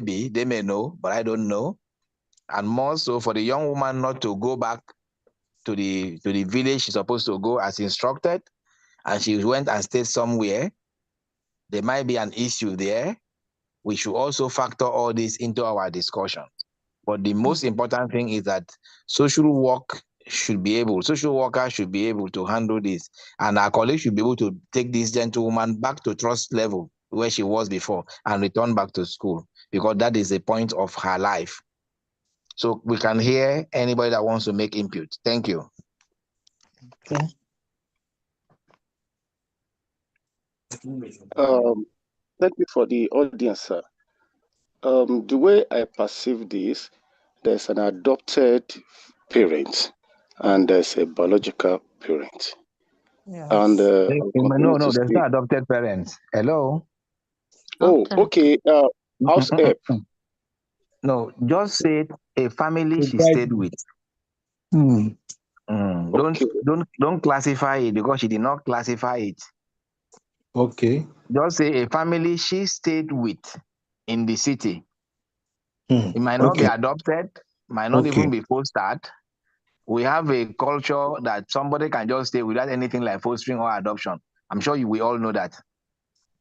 know, but I don't know. And more so for the young woman not to go back to the village she's supposed to go as instructed, and she went and stayed somewhere. There might be an issue there. We should also factor all this into our discussion. But the most important thing is that social workers should be able to handle this. And our colleagues should be able to take this gentlewoman back to trust level where she was before and return back to school, because that is the point of her life. So we can hear anybody that wants to make input. Thank you. Okay. Thank you for the audience, sir. The way I perceive this, there's an adopted parent and there's a biological parent. Yes. And no, there's no adopted parents. Hello? Oh, okay. House help. No, just say a family she stayed with. Okay. Don't classify it because she did not classify it. Okay. Just say a family she stayed with in the city. It might not be Okay. adopted, might not even Okay. be fostered. We have a culture that somebody can just stay without anything like fostering or adoption. I'm sure we all know that.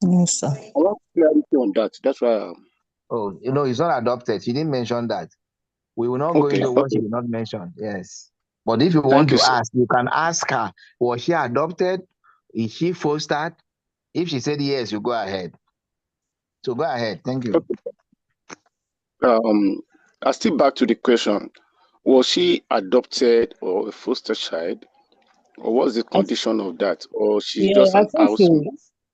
Yes, sir. I want clarity on that. That's why. Oh, it's not adopted. She didn't mention that. We will not go Okay. into what she Okay. did not mention. Yes. But if you want Thank you, to sir. ask, you can ask her, was she adopted? Is she fostered? If she said yes, you go ahead. So go ahead. Thank you. Okay. I still back to the question: was she adopted or a foster child, or what's the condition of that, or she's Yeah, just I an think housemate?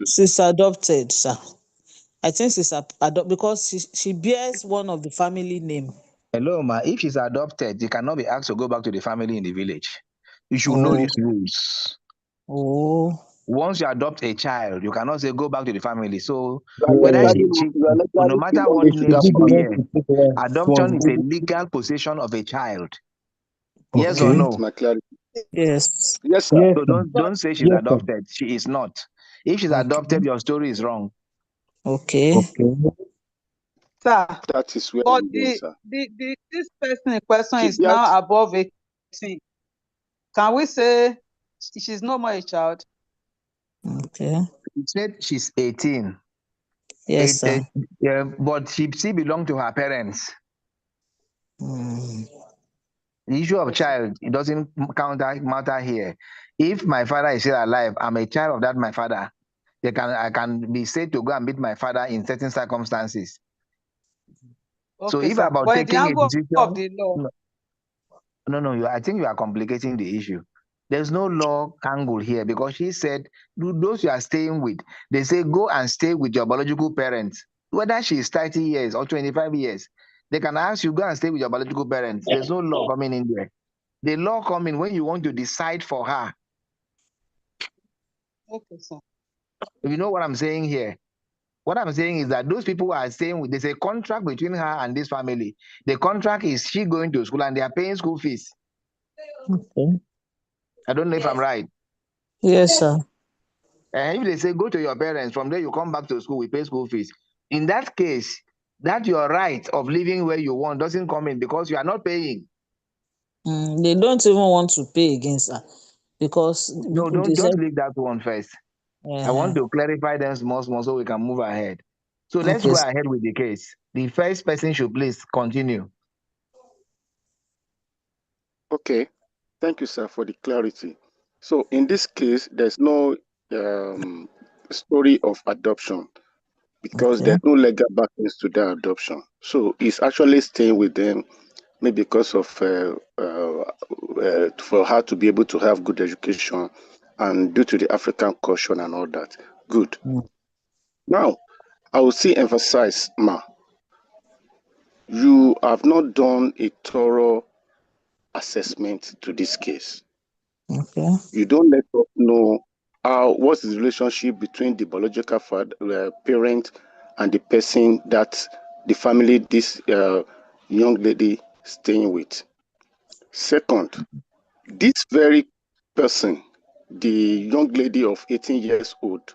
she's adopted, sir. I think she's adopted because she bears one of the family name. Hello, ma. If she's adopted, you cannot be asked to go back to the family in the village. You should know Oh, these rules. oh, Once you adopt a child, you cannot say go back to the family. So whether Yeah. no matter what belonging to Is name that she it the family. one bears, to take adoption is a responsibility? legal possession of a child. Yes or Okay. That's no? my clarity. yes. Yes, sir. Yes, So sir. don't say she's Yes, sir. adopted. She is not. If she's Okay. adopted, your story is wrong. Okay. Okay. Sir, That is where but I'm going, sir. this person in question She is bears. now above 18. Can we say she's no more a child? Okay. She said she's 18. Yes, sir. Yeah, but she still belongs to her parents. Mm. The issue of Yes, sir. child, it doesn't matter here. If my father is still alive, I'm a child of that my father. I can be said to go and meet my father in certain circumstances. So Okay, if sir. about But in the taking a angle of decision, the law, I think you are complicating the issue. There's no law angle here because she said those you are staying with, they say go and stay with your biological parents, whether she is 30 years or 25 years. They can ask you go and stay with your biological parents. There's no law coming in there. The law coming when you want to decide for her. okay, sir. You know what I'm saying here? What I'm saying is that those people are staying with, there's a contract between her and this family. The contract is she going to school and they are paying school fees. Okay. I don't know if I'm right. Yes, sir. And if they say go to your parents, from there you come back to school, we pay school fees. In that case, that your right of living where you want doesn't come in because you are not paying. They don't even want to pay again, sir, because No, they don't said, just leave that one first. I uh, want to clarify them small so we can move ahead. So let's okay, go sir. ahead with the case. The first person should please continue. Okay. Thank you, sir, for the clarity. So in this case, there's no story of adoption because Okay. there's no legal backings to that adoption. So it's actually staying with them, maybe because of for her to be able to have good education and due to the African culture and all that. Good. Mm. Now, I will still emphasize, Ma, you have not done a thorough assessment to this case. Okay. You don't let us know what's the relationship between the biological father, parent and the person that the family this young lady staying with. Second, this very person, the young lady of 18 years old,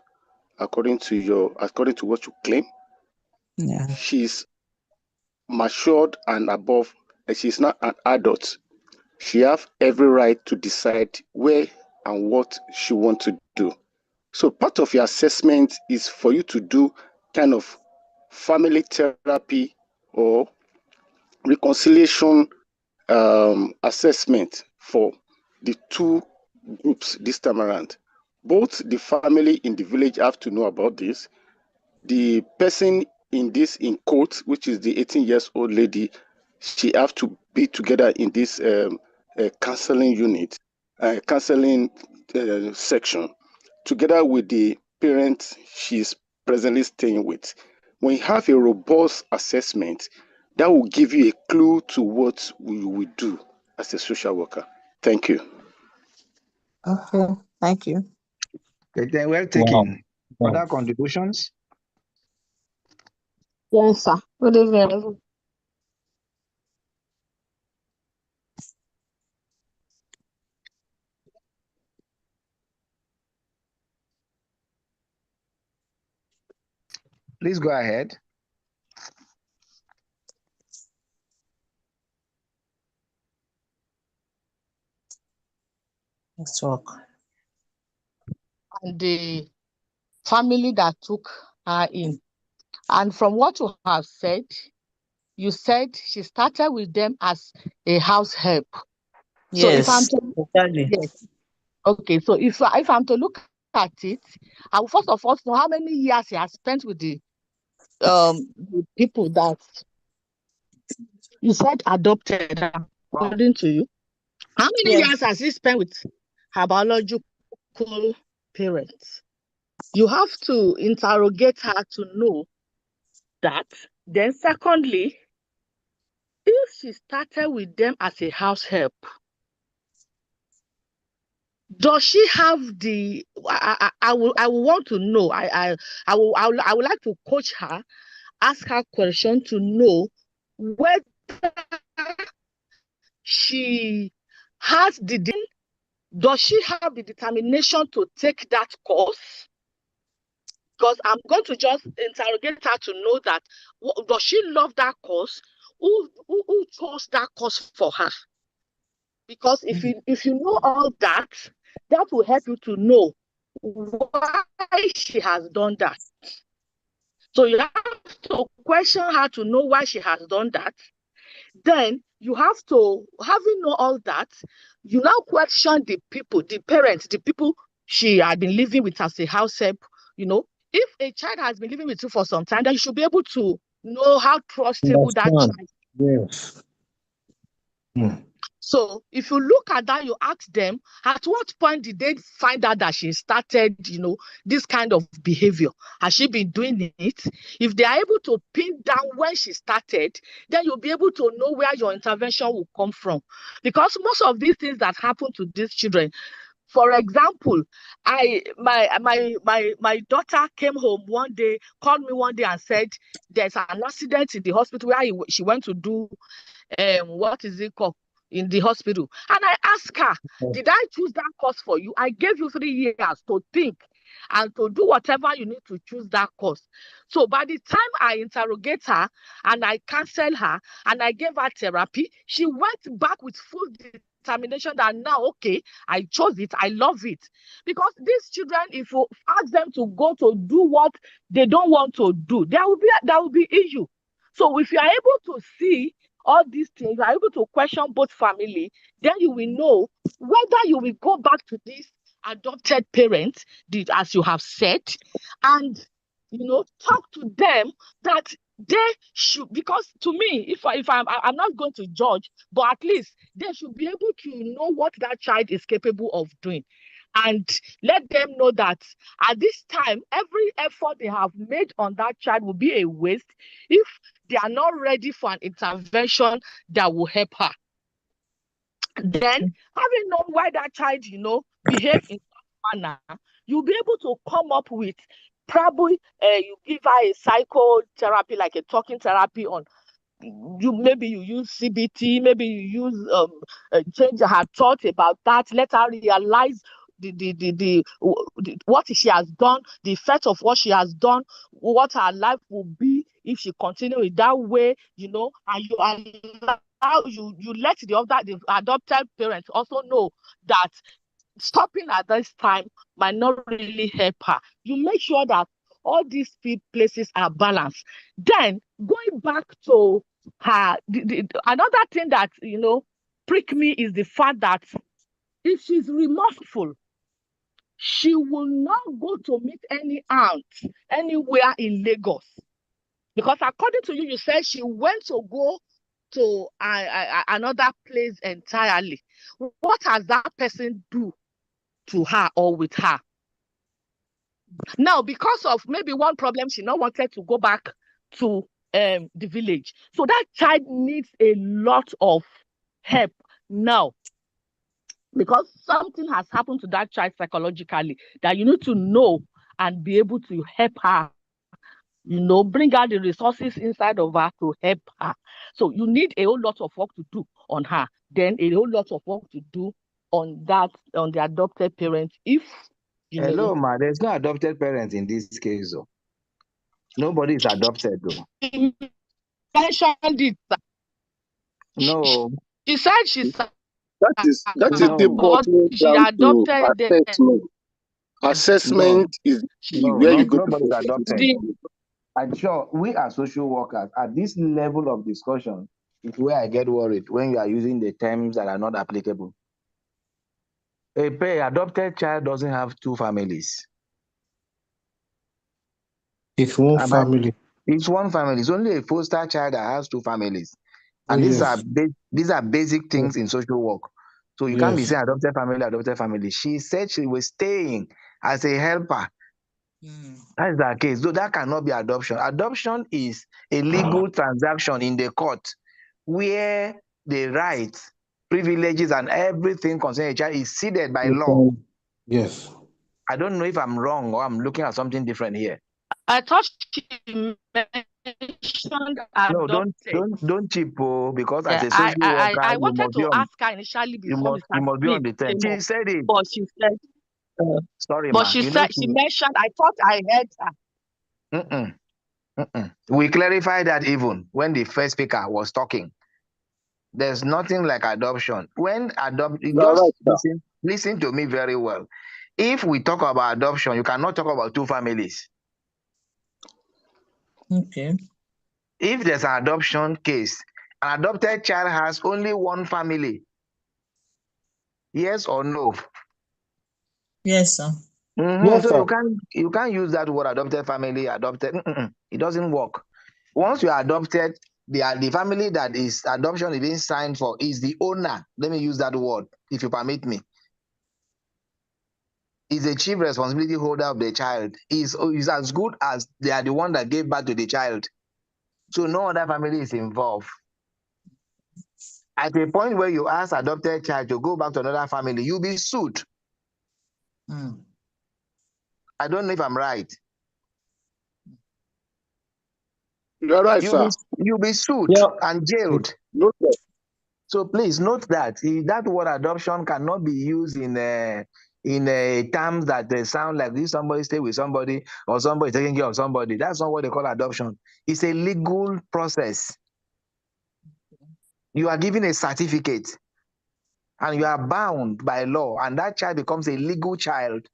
according to what you claim, Yeah. she's matured and above, and she's not an adult. She have every right to decide where and what she want to do. So part of your assessment is for you to do kind of family therapy or reconciliation assessment for the two groups this time around. Both the family in the village have to know about this. The person in court, which is the 18 years old lady, she have to be together in this counseling unit, counseling section, together with the parent she's presently staying with. When you have a robust assessment, that will give you a clue to what we will do as a social worker. Thank you. Okay. Thank you. Okay, then we're Wow. taking Wow. other contributions. Yes, sir. Good evening. Please go ahead. Let's talk. And the family that took her in. And from what you have said, you said she started with them as a house help. So if I'm Yes, to, exactly. yes. Okay, so if I'm to look at it, I will first of all know how many years he has spent with the people that you said adopted, according to you. How many Yes. years has he spent with her biological parents? You have to interrogate her to know that. Then secondly, if she started with them as a house help, does she have the I will want to know. I would like to coach her, ask her question to know whether she has does she have the determination to take that course? Because I'm going to just interrogate her to know that does she love that course? Who chose that course for her? Because if you know all that, that will help you to know why she has done that. So you have to question her to know why she has done that. Then you have to, having know all that, you now question the people, the parents, the people she had been living with as a house help. You know, if a child has been living with you for some time, then you should be able to know how trustable that child is. Yes. So if you look at that, you ask them, at what point did they find out that she started, this kind of behavior? Has she been doing it? If they are able to pin down when she started, then you'll be able to know where your intervention will come from. Because most of these things that happen to these children, for example, my daughter came home one day, called me one day and said there's an accident in the hospital where she went to do what is it called in the hospital. And I asked her, did I choose that course for you? I gave you 3 years to think and to do whatever you need to choose that course. So by the time I interrogate her and I counsel her and I gave her therapy, she went back with full determination that now, okay, I chose it, I love it. Because these children, if you ask them to go to do what they don't want to do, there will be issue. So if you are able to see all these things, you are able to question both family, then you will know whether you will go back to this adopted parents, as you have said, and talk to them that they should, because to me, if I'm not going to judge, but at least they should be able to know what that child is capable of doing. And let them know that at this time, every effort they have made on that child will be a waste if they are not ready for an intervention that will help her. Then, having known why that child, behave in such manner, you'll be able to come up with probably you give her a psychotherapy, like a talking therapy on maybe you use CBT, maybe you use change her thought about that, let her realize the what she has done, the effect of what she has done, what her life will be if she continue in that way, and you allow you let the adopted parents also know that stopping at this time might not really help her. You make sure that all these places are balanced. Then going back to her, another thing that prick me is the fact that if she's remorseful, she will not go to meet any aunt anywhere in Lagos. Because according to you, you said she went to go to another place entirely. What has that person do to her or with her? Now, because of maybe one problem, she not wanted to go back to the village. So that child needs a lot of help now, because something has happened to that child psychologically that you need to know and be able to help her. Bring out the resources inside of her to help her. So you need a whole lot of work to do on her. Then a whole lot of work to do on the adopted parents. If Hello, ma. There's no adopted parents in this case, though. Nobody is adopted though. She mentioned it. No. She said she's That is No. the bottling she down to adopted them. assessment. Assessment is where you go to Nobody's focus adopted. on. I'm sure we as social workers at this level of discussion is where I get worried when you are using the terms that are not applicable. A adopted child doesn't have two families. It's one family. It's one family. It's only a foster child that has two families. And Oh, these yes. are basic things in social work. So you can't be saying adopted family. She said she was staying as a helper. That is the case. So that cannot be adoption. Adoption is a legal transaction in the court where the rights, privileges, and everything concerning a child is ceded by law. Yes. I don't know if I'm wrong or I'm looking at something different here. I thought she mentioned adopted. No, don't cheapo, because as Yeah, a social worker, I you wanted must be to on. ask her initially before You Mr. must be Smith on the term. came She up, said it. but she said, Sorry, but ma. she said she mentioned. I thought I heard her. We clarified that even when the first speaker was talking. There's nothing like adoption. When listen to me very well. If we talk about adoption, you cannot talk about two families. Okay. If there's an adoption case, an adopted child has only one family. Yes or no? Yes, sir. Yes, so sir. you can't use that word adopted family, adopted. It doesn't work. Once you are adopted, the family that is adoption is being signed for is the owner. Let me use that word, if you permit me. Is the chief responsibility holder of the child. Is as good as they are the one that gave birth to the child. So no other family is involved. At a point where you ask adopted child to go back to another family, you'll be sued. I don't know if I'm right. You're right, sir. You'll be sued and jailed. So please note that that word adoption cannot be used in terms that they sound like this somebody stay with somebody or somebody taking care of somebody. That's not what they call adoption. It's a legal process. You are given a certificate and you are bound by law, and that child becomes a legal child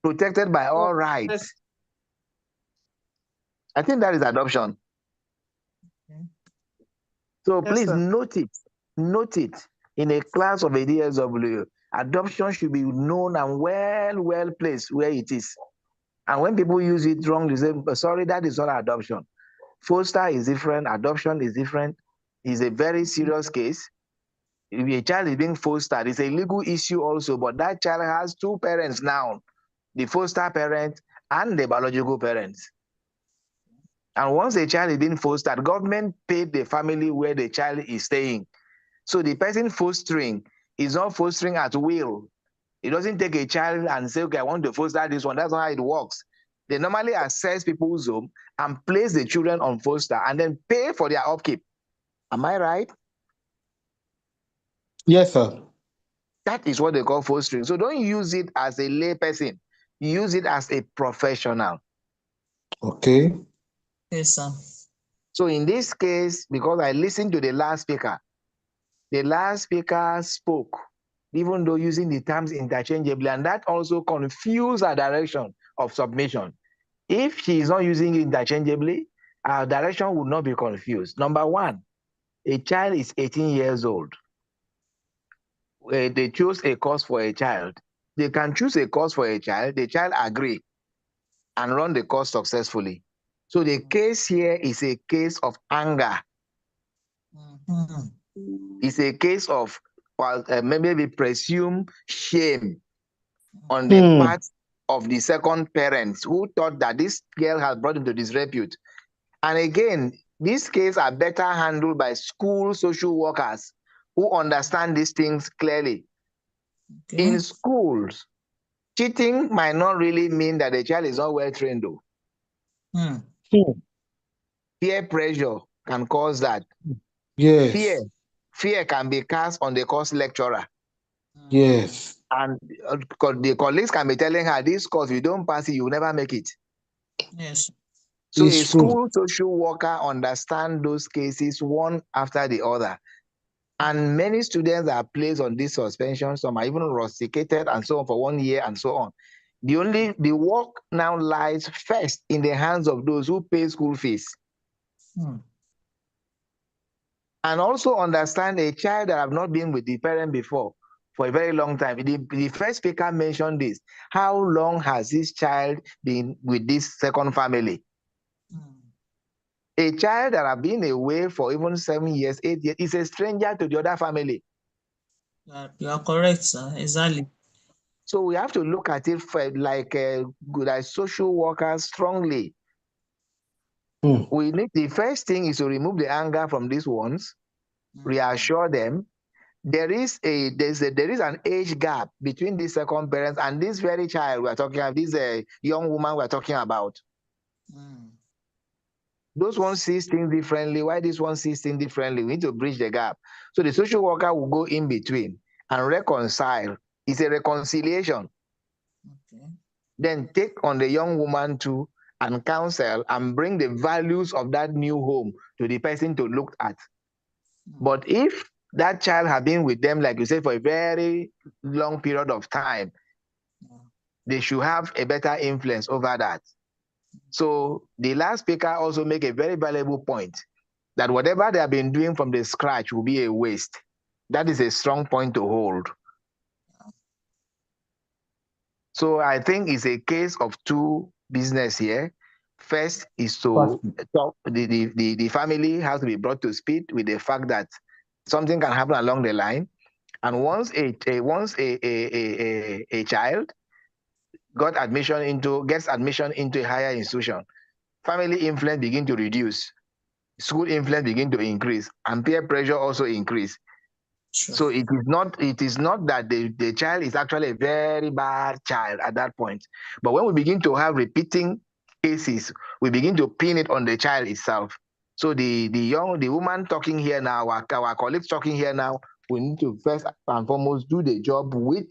protected by all rights. I think that is adoption. So please note it in a class of a DSW. Adoption should be known and well placed where it is. And when people use it wrong, they say, sorry, that is not adoption. Foster is different, adoption is different. It's a very serious case. If a child is being fostered, it's a legal issue also, but that child has two parents now, the foster parent and the biological parents. And once a child is being fostered, government paid the family where the child is staying. So the person fostering is not fostering at will. It doesn't take a child and say, okay, I want to foster this one. That's not how it works. They normally assess people's home and place the children on foster and then pay for their upkeep. Am I right? Yes, sir. That is what they call fostering. So don't use it as a lay person. Use it as a professional. Okay. Yes, sir. So in this case, because I listened to the last speaker spoke, even though using the terms interchangeably, and that also confused our direction of submission. If she is not using it interchangeably, our direction would not be confused. Number one, a child is 18 years old. They choose a course for a child. They can choose a course for a child, the child agree and run the course successfully. So the case here is a case of anger. It's a case of maybe presume shame on the part of the second parents who thought that this girl had brought into disrepute. And again, these cases are better handled by school social workers who understand these things clearly. Okay. In schools, cheating might not really mean that the child is not well trained though. Peer pressure can cause that. Yes. Fear can be cast on the course lecturer. Yes. And the colleagues can be telling her, this course, if you don't pass it, you will never make it. Yes. So It's a true. school social worker understands those cases one after the other. And many students are placed on this suspension. Some are even rusticated and so on for 1 year and so on. The work now lies first in the hands of those who pay school fees. And also understand a child that have not been with the parent before for a very long time. The first speaker mentioned this. How long has this child been with this second family? A child that have been away for even 7 years, 8 years, is a stranger to the other family. You are correct, sir. Exactly. So we have to look at it for like social workers strongly. We need, the first thing is to remove the anger from these ones, reassure them. There is an age gap between these second parents and this very child we're talking about, this young woman we're talking about. Those ones see things differently. Why this one sees things differently? We need to bridge the gap. So the social worker will go in between and reconcile. It's a reconciliation. Okay. Then take on the young woman too and counsel and bring the values of that new home to the person to look at. But if that child has been with them, like you said, for a very long period of time, they should have a better influence over that. So the last speaker also make a very valuable point that whatever they have been doing from the scratch will be a waste. That is a strong point to hold. So I think it's a case of two business here. First is to talk, the family has to be brought to speed with the fact that something can happen along the line. And once a child gets admission into a higher institution, family influence begin to reduce, school influence begin to increase, and peer pressure also increase. Sure. So it is not that the child is actually a very bad child at that point. But when we begin to have repeating cases, we begin to pin it on the child itself. So the woman talking here now, our colleagues talking here now, we need to first and foremost do the job with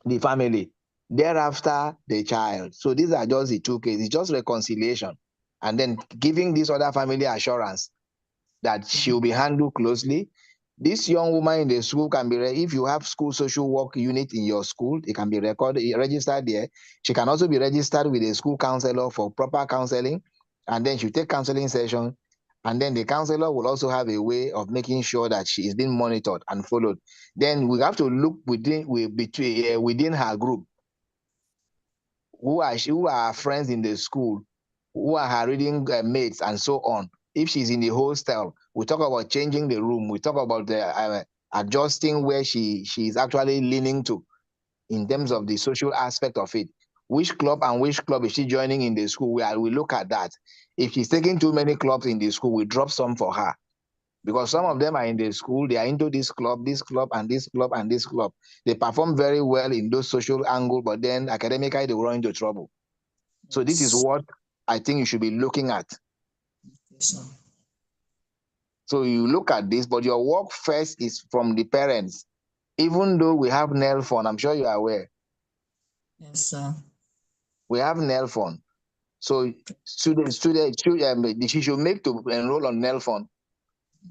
the family. Thereafter, the child. So these are just the two cases. It's just reconciliation. And then giving this other family assurance that she will be handled closely. This young woman in the school can be, if you have school social work unit in your school, it can be registered there. She can also be registered with a school counselor for proper counseling. And then she'll take counseling session. And then the counselor will also have a way of making sure that she is being monitored and followed. Then we have to look within her group. Who are her friends in the school? Who are her reading mates and so on? If she's in the hostel, we talk about changing the room. We talk about adjusting where she is actually leaning to in terms of the social aspect of it. Which club is she joining in the school? We look at that. If she's taking too many clubs in the school, we drop some for her. Because some of them are in the school, they are into this club, and this club, and this club. They perform very well in those social angles, but then academically they will run into trouble. So this is what I think you should be looking at. Yes, sir. So you look at this, but your work first is from the parents. Even though we have nail phone, I'm sure you are aware. Yes, sir. We have nail phone. So she should make to enroll on nail phone.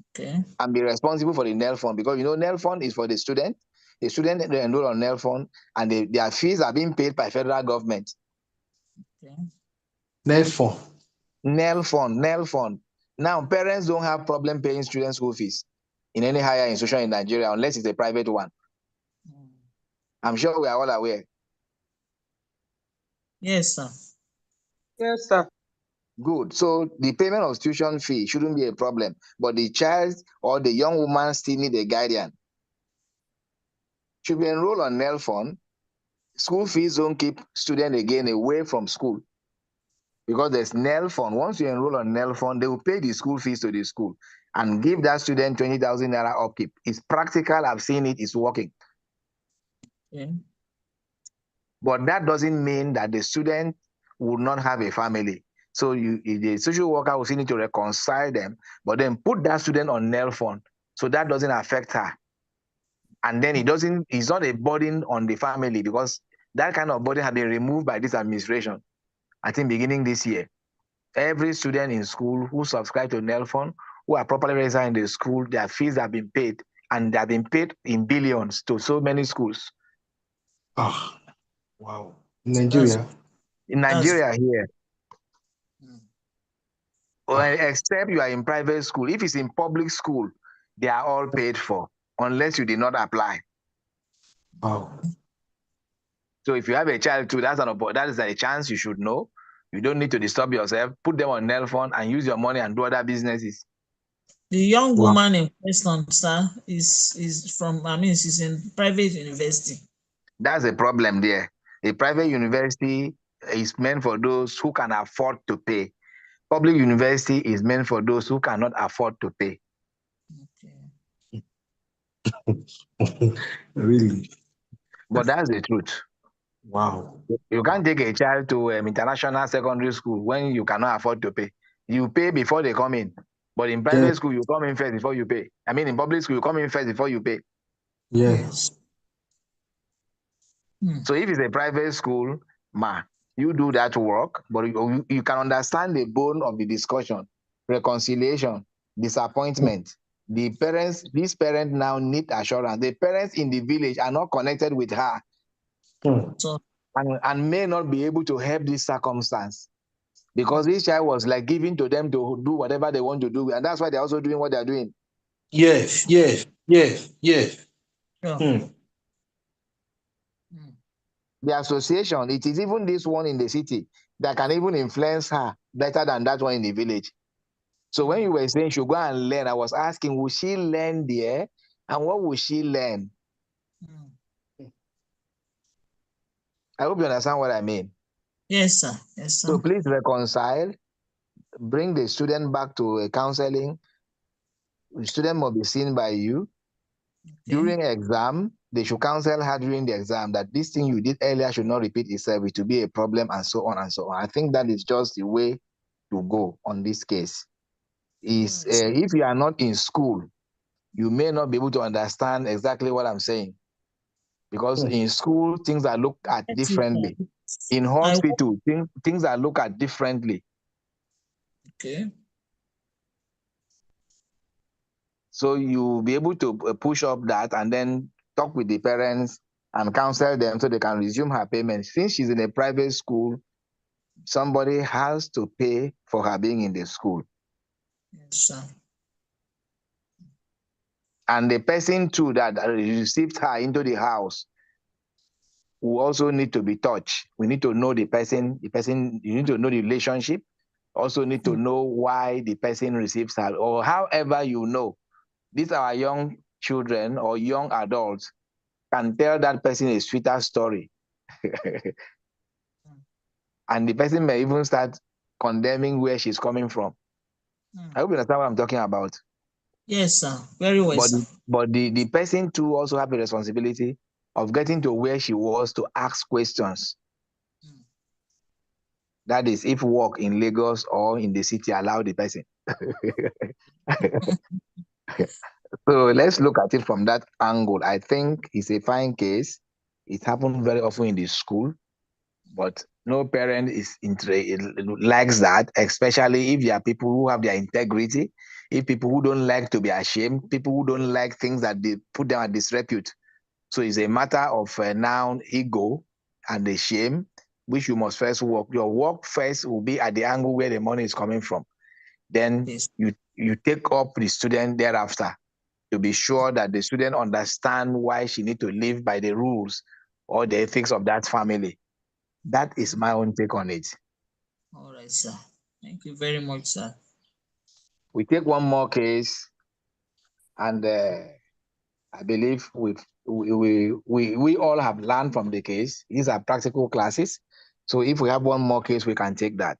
Okay. And be responsible for the nail phone, because nail phone is for the student. The student they enroll on nail phone, and their fees are being paid by federal government. Okay. Nail phone. Nail phone. Now parents don't have problem paying student school fees in any higher institution in Nigeria unless it's a private one. I'm sure we are all aware. Yes, sir. Yes, sir. Good. So the payment of tuition fee shouldn't be a problem, but the child or the young woman still need a guardian. Should be enrolled on nail phone. School fees don't keep students again away from school, because there's nail phone. Once you enroll on nail phone, they will pay the school fees to the school and give that student 20,000 naira upkeep. It's practical. I've seen it. It's working. Okay. But that doesn't mean that the student will not have a family. So the social worker will still need to reconcile them, but then put that student on nail phone so that doesn't affect her. And then it's not a burden on the family, because that kind of burden has been removed by this administration, I think beginning this year. Every student in school who subscribe to Nelfon, who are properly registered in the school, their fees have been paid, and they have been paid in billions to so many schools. Ah, wow. Nigeria. In Nigeria here. Ah. Except you are in private school. If it's in public school, they are all paid for, unless you did not apply. Wow. So if you have a child too, that is a chance you should know. You don't need to disturb yourself. Put them on Nelfon and use your money and do other businesses. The young Wow. woman in question, sir, is from, I mean, she's in private university. That's a problem there. A private university is meant for those who can afford to pay. Public university is meant for those who cannot afford to pay. Okay. Really? But that's the truth. Wow. You can't take a child to international secondary school when you cannot afford to pay. You pay before they come in. But in private school, you come in first before you pay. I mean, in public school, you come in first before you pay. Yes. So if it's a private school, you do that work, but you can understand the bone of the discussion, reconciliation, disappointment. These parents now need assurance. The parents in the village are not connected with her and may not be able to help this circumstance because this child was like given to them to do whatever they want to do. And that's why they're also doing what they're doing. Yes. The association, it is even this one in the city that can even influence her better than that one in the village. So when you were saying she'll go and learn, I was asking, will she learn there? And what will she learn? I hope you understand what I mean. Yes, sir. Yes, sir. So please reconcile, bring the student back to a counseling. The student must be seen by you. Okay. During exam, they should counsel her during the exam that this thing you did earlier should not repeat itself. It will be a problem and so on and so on. I think that is just the way to go on this case. Is if you are not in school, you may not be able to understand exactly what I'm saying. Because in school, things are looked at differently. In hospital, things are looked at differently. Okay. So you'll be able to push up that and then talk with the parents and counsel them so they can resume her payment. Since she's in a private school, somebody has to pay for her being in the school. Yes, sir. And the person too that received her into the house will also need to be touched. We need to know the person, you need to know the relationship, also need to know why the person receives her, or however you know. These are our young children or young adults can tell that person a sweeter story. And the person may even start condemning where she's coming from. I hope you understand what I'm talking about. Yes, sir. Very well, sir. But the person too also have a responsibility of getting to where she was to ask questions. That is, if work in Lagos or in the city allow the person. So let's look at it from that angle. I think it's a fine case. It happens very often in the school, but no parent likes that, especially if there are people who have their integrity, if people who don't like to be ashamed, people who don't like things that they put them at disrepute. So it's a matter of now ego and the shame, which you must first work. Your work first will be at the angle where the money is coming from. Then you take up the student thereafter to be sure that the student understand why she need to live by the rules or the ethics of that family. That is my own take on it. All right, sir. Thank you very much, sir. We take one more case, and I believe we all have learned from the case. These are practical classes. So if we have one more case, we can take that.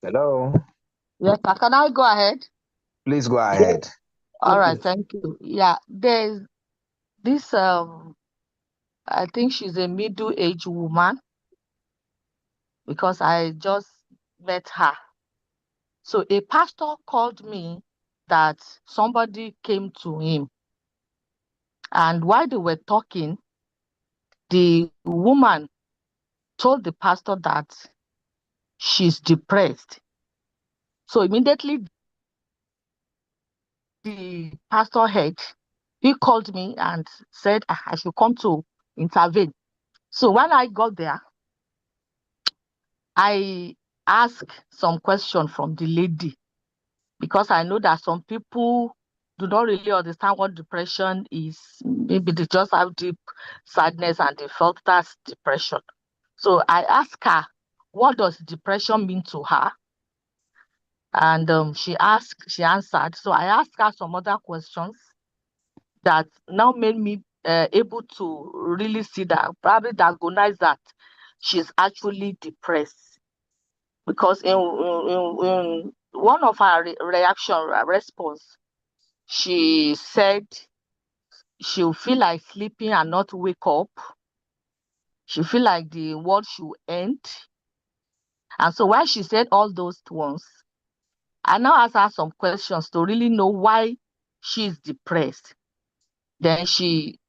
Hello? Yes, sir. Can I go ahead? Please go ahead. All right, thank you. Yeah, there's this, I think she's a middle-aged woman because I just met her. So a pastor called me that somebody came to him And while they were talking, the woman told the pastor that she's depressed. So immediately the pastor head, he called me and said I should come to intervene. So when I got there, I asked some question from the lady, because I know that some people do not really understand what depression is. Maybe they just have deep sadness and they felt that's depression. So I asked her, what does depression mean to her? And she answered. So I asked her some other questions that now made me able to really see that, probably diagnose that she's actually depressed. Because in one of her response, she said she'll feel like sleeping and not wake up. She feel like the world should end. And so when she said all those ones, I now asked her some questions to really know why she's depressed. Then she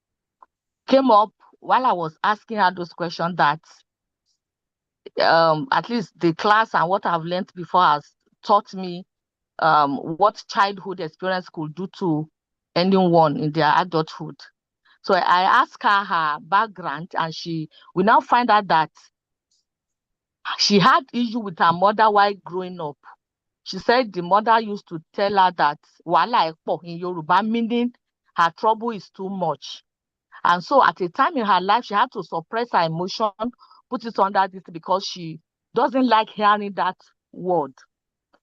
came up while I was asking her those questions that at least the class and what I've learned before has taught me what childhood experience could do to anyone in their adulthood. So I asked her background, and we now find out that she had issue with her mother while growing up. She said the mother used to tell her that wala epo in Yoruba, meaning her trouble is too much. And so at a time in her life, she had to suppress her emotion, put it under this, because she doesn't like hearing that word.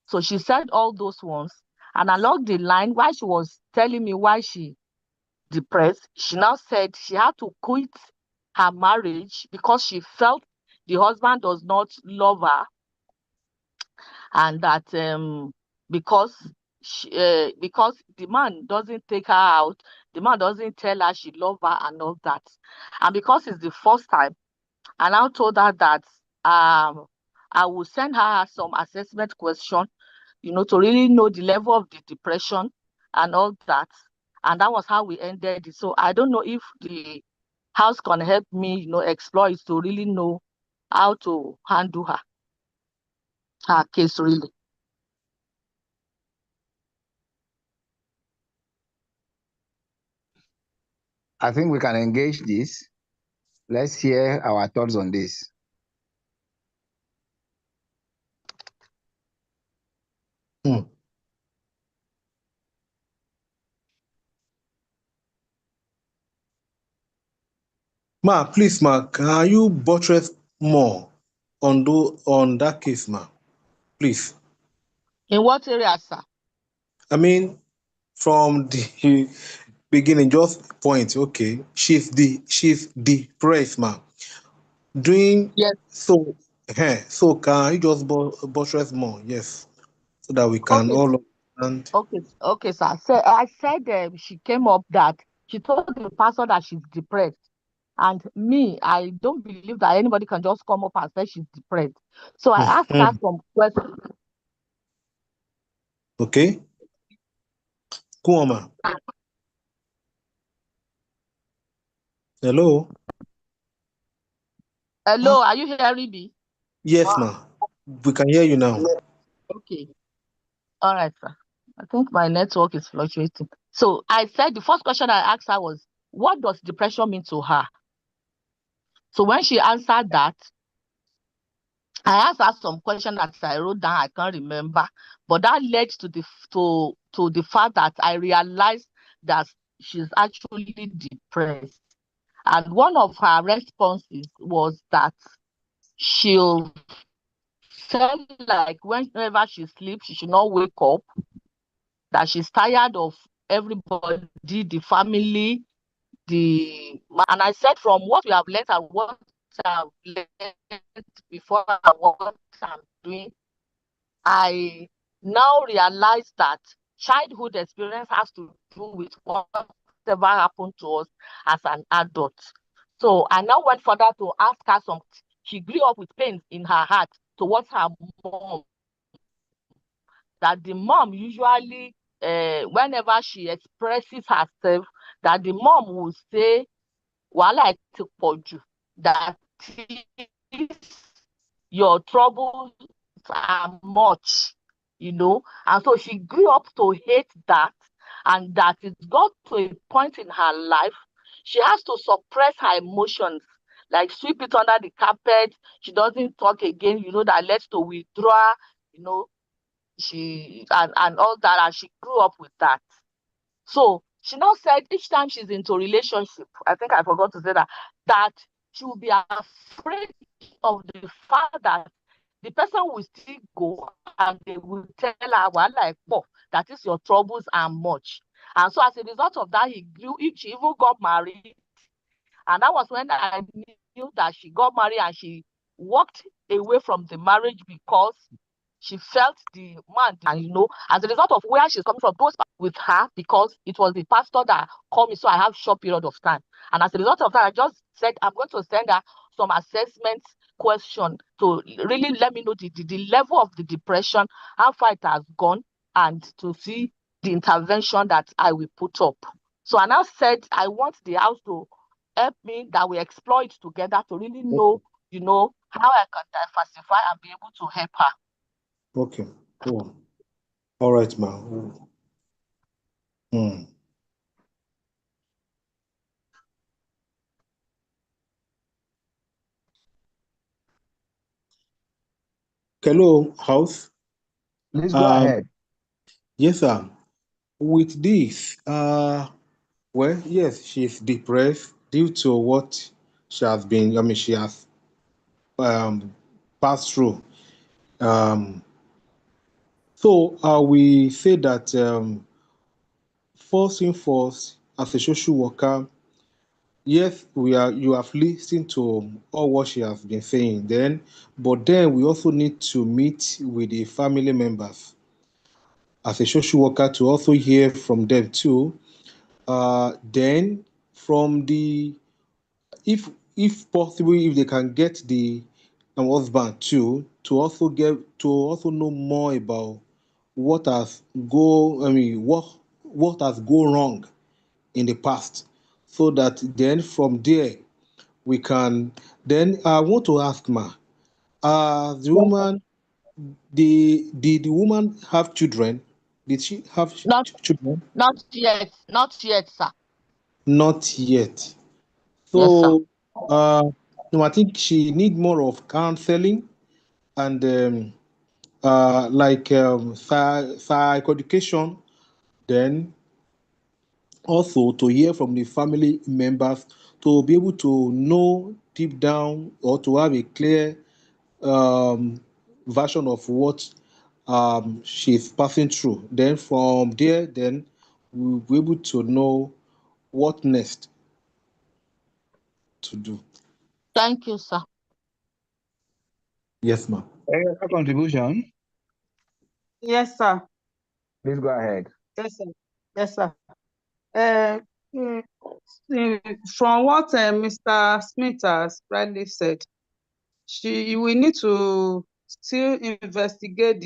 So she said all those ones. And along the line, while she was telling me why she depressed, she now said she had to quit her marriage because she felt the husband does not love her, and that because because the man doesn't take her out, the man doesn't tell her she loves her and all that. And because it's the first time, I now told her that I will send her some assessment question, to really know the level of the depression and all that. And that was how we ended it. So I don't know if the house can help me, explore it to really know how to handle her case really. I think we can engage this. Let's hear our thoughts on this. Ma, please, ma, can you buttress more on that case, ma? Please. In what area, sir? I mean, from the beginning, just point. Okay, she's depressed, ma. Doing Yes. so. So can you just buttress more? Yes, so that we can Okay. all understand. Okay, sir. So I said she came up that she told the pastor that she's depressed. And me, I don't believe that anybody can just come up and say she's depressed. So I asked her some questions. Okay. Go on, ma. Hello. Hello, are you hearing me? Yes, ma. We can hear you now. Okay. All right, sir. I think my network is fluctuating. So I said the first question I asked her was, what does depression mean to her? So when she answered that, I asked her some questions that I wrote down, I can't remember, but that led to the fact that I realized that she's actually depressed. And one of her responses was that she'll feel like whenever she sleeps, she should not wake up, that she's tired of everybody, the family, and I said, from what we have learned and what I've learned before and what I'm doing, I now realize that childhood experience has to do with whatever happened to us as an adult. So I now went further to ask her she grew up with pain in her heart towards her mom, that the mom usually, whenever she expresses herself, that the mom will say, "Wala ti poju," that your troubles are much, and so she grew up to hate that, and that it got to a point in her life she has to suppress her emotions, like sweep it under the carpet. She doesn't talk again, that leads to withdrawal, and all that, and she grew up with that. So she now said each time she's into relationship, I think I forgot to say that she will be afraid of the fact that the person will still go and they will tell her, well, like, oh, that is your troubles are much. And so as a result of that, she even got married. And that was when I knew that she got married and she walked away from the marriage because she felt the man, and as a result of where she's coming from, those with her, because it was the pastor that called me, so I have short period of time. And as a result of that, I just said I'm going to send her some assessment question to really let me know the level of the depression, how far it has gone, and to see the intervention that I will put up. So I now said I want the house to help me, that we explore it together to really know, how I can diversify and be able to help her. Okay. Cool. All right, ma. Hello, house. Please go ahead. Yes, sir. With this, well, yes, she's depressed due to what she has been. I mean, she has passed through. So we say that first thing first, as a social worker, yes, you have listened to all what she has been saying. But then we also need to meet with the family members as a social worker to also hear from them too. Then from the if possible, if they can get the husband too to also know more about what has what has gone wrong in the past, so that then from there we can. Then I want to ask ma, the woman, did the woman have children? Did she have children? Not yet, sir. Not yet. Yes, sir. So no, I think she need more of counseling and psychoeducation. Then also to hear from the family members to be able to know deep down or to have a clear version of what she's passing through. Then from there, then we'll be able to know what next to do. Thank you, sir. Yes, ma'am. Any other contribution? Yes, sir. Please go ahead. Yes, sir. Yes, sir. From what Mr. Smith has rightly said, we need to still investigate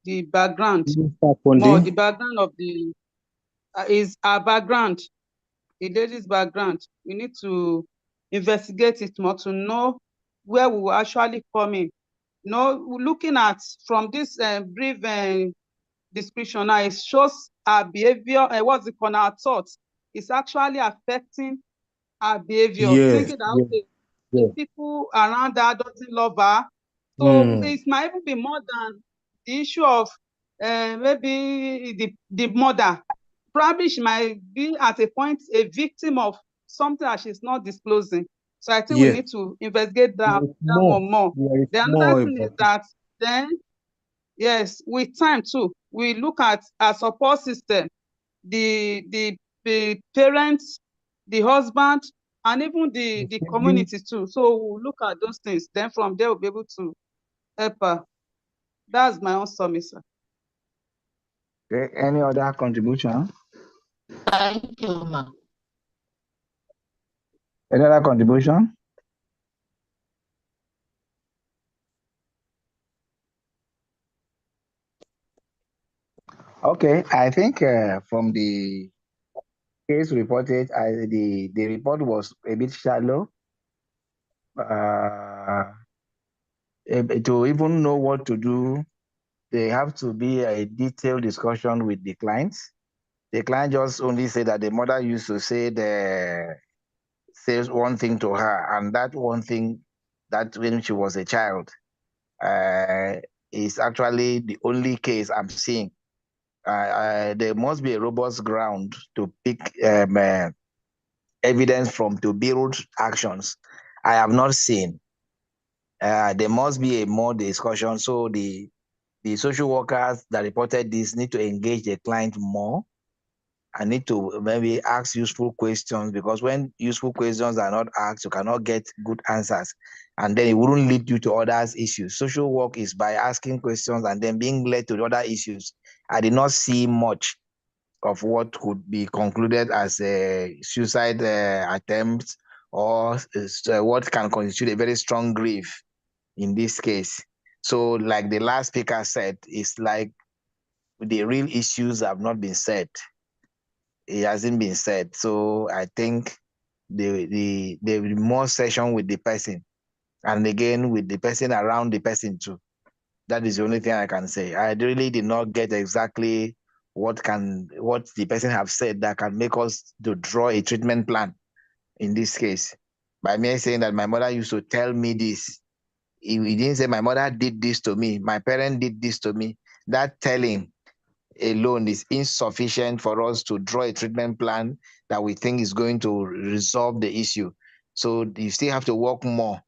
the background more. The background of is our background, the lady's background. We need to investigate it more to know where we will actually come in. Looking at from this brief description now, it shows our behavior and what's it called, our thoughts. It's actually affecting our behavior. Yes, Thinking that okay, yes. people around her doesn't love her. So it might even be more than the issue of maybe the mother. Probably she might be at a point a victim of something that she's not disclosing. So I think we need to investigate that one more. The other thing is that then, yes, with time too, we look at our support system, the parents, the husband, and even the community too. So we'll look at those things. Then from there, we'll be able to help her. That's my own summary, sir. Okay. Any other contribution? Thank you, ma'am. Any other contribution? Okay, I think from the case reported, the report was a bit shallow. To even know what to do, they have to be a detailed discussion with the clients. The client just only said that the mother used to say says one thing to her, and that one thing, that when she was a child, is actually the only case I'm seeing. There must be a robust ground to pick evidence from to build actions. I have not seen. There must be a more discussion. So the social workers that reported this need to engage the client more. I need to maybe ask useful questions, because when useful questions are not asked, you cannot get good answers. And then it wouldn't lead you to other issues. Social work is by asking questions and then being led to the other issues. I did not see much of what could be concluded as a suicide attempt, or what can constitute a very strong grief in this case. So like the last speaker said, it's like the real issues have not been said. It hasn't been said. So I think the more session with the person, and again with the person around the person too. That is the only thing I can say. I really did not get exactly what the person have said that can make us to draw a treatment plan in this case. By me saying that my mother used to tell me this, he didn't say my mother did this to me, my parent did this to me. That telling alone is insufficient for us to draw a treatment plan that we think is going to resolve the issue. So you still have to work more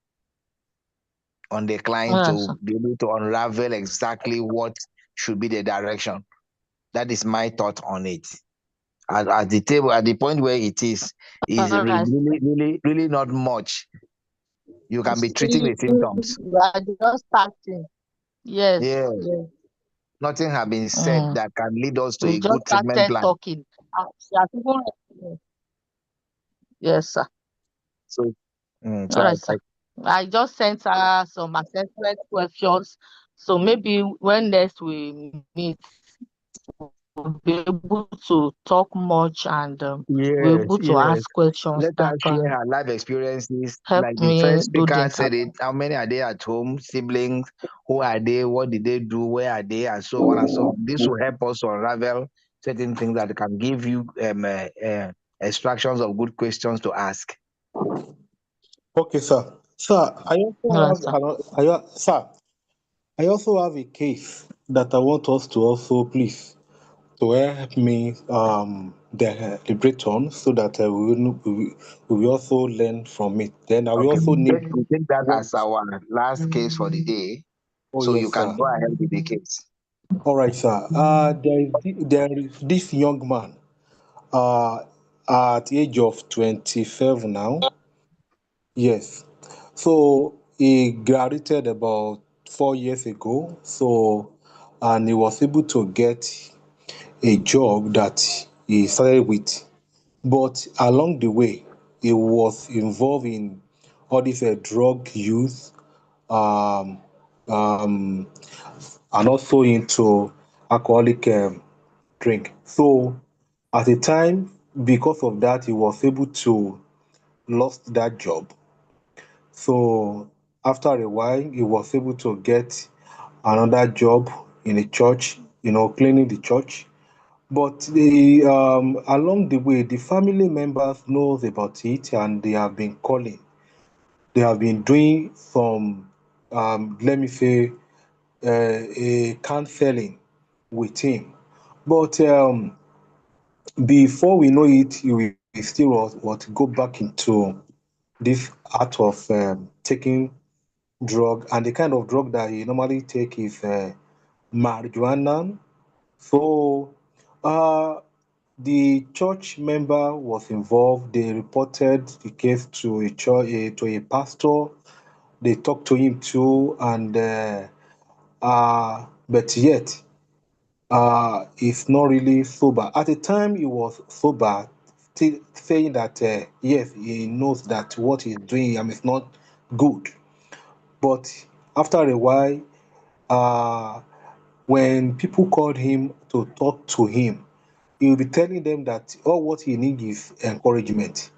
on the client Yes. to be able to unravel exactly what should be the direction. That is my thought on it. At the table, at the point where it is All really, right. really, really not much. You can be treating the symptoms. We are just starting. Yes. Yeah, Yes. nothing has been said that can lead us to We a just good treatment started plan. talking. She has even. Yes, sir. So, All right, sir. I just sent her some assessment questions. So maybe when next we meet, we'll be able to talk much and be yes, able to yes. ask questions Let that her share can her life experiences. help Like the me first do the speaker said it, how many are they at home? Siblings? Who are they? What did they do? Where are they? And so on and so on. This will help us to unravel certain things that can give you extractions of good questions to ask. Okay, sir. Sir, All right, sir. I also have a case that I want us to also please to help me deliberate on, so that we will also learn from it. Then I will Okay. also need We take that one. as our last case for the day. Oh So you yes, can sir. go ahead with the case. All right, sir. There is this young man uh at the age of 27 now. Yes. So he graduated about 4 years ago. So, and he was able to get a job that he started with. But along the way, he was involved in all this drug use, um, um, and also into alcoholic drink. So, at the time, because of that, he was able to lost that job. So after a while, he was able to get another job in a church, cleaning the church. But along the way, the family members knows about it, and they have been calling. They have been doing some, let me say, a counseling with him. But before we know it, he will still want to go back into this art of taking drug, and the kind of drug that he normally take is marijuana. So uh, the church member was involved. They reported the case to a church, to a pastor. They talked to him too, and but yet he's not really sober. At the time, he was sober, still saying that yes, he knows that what he's doing is not good. But after a while, uh, when people called him to talk to him, he will be telling them that all what he needs is encouragement.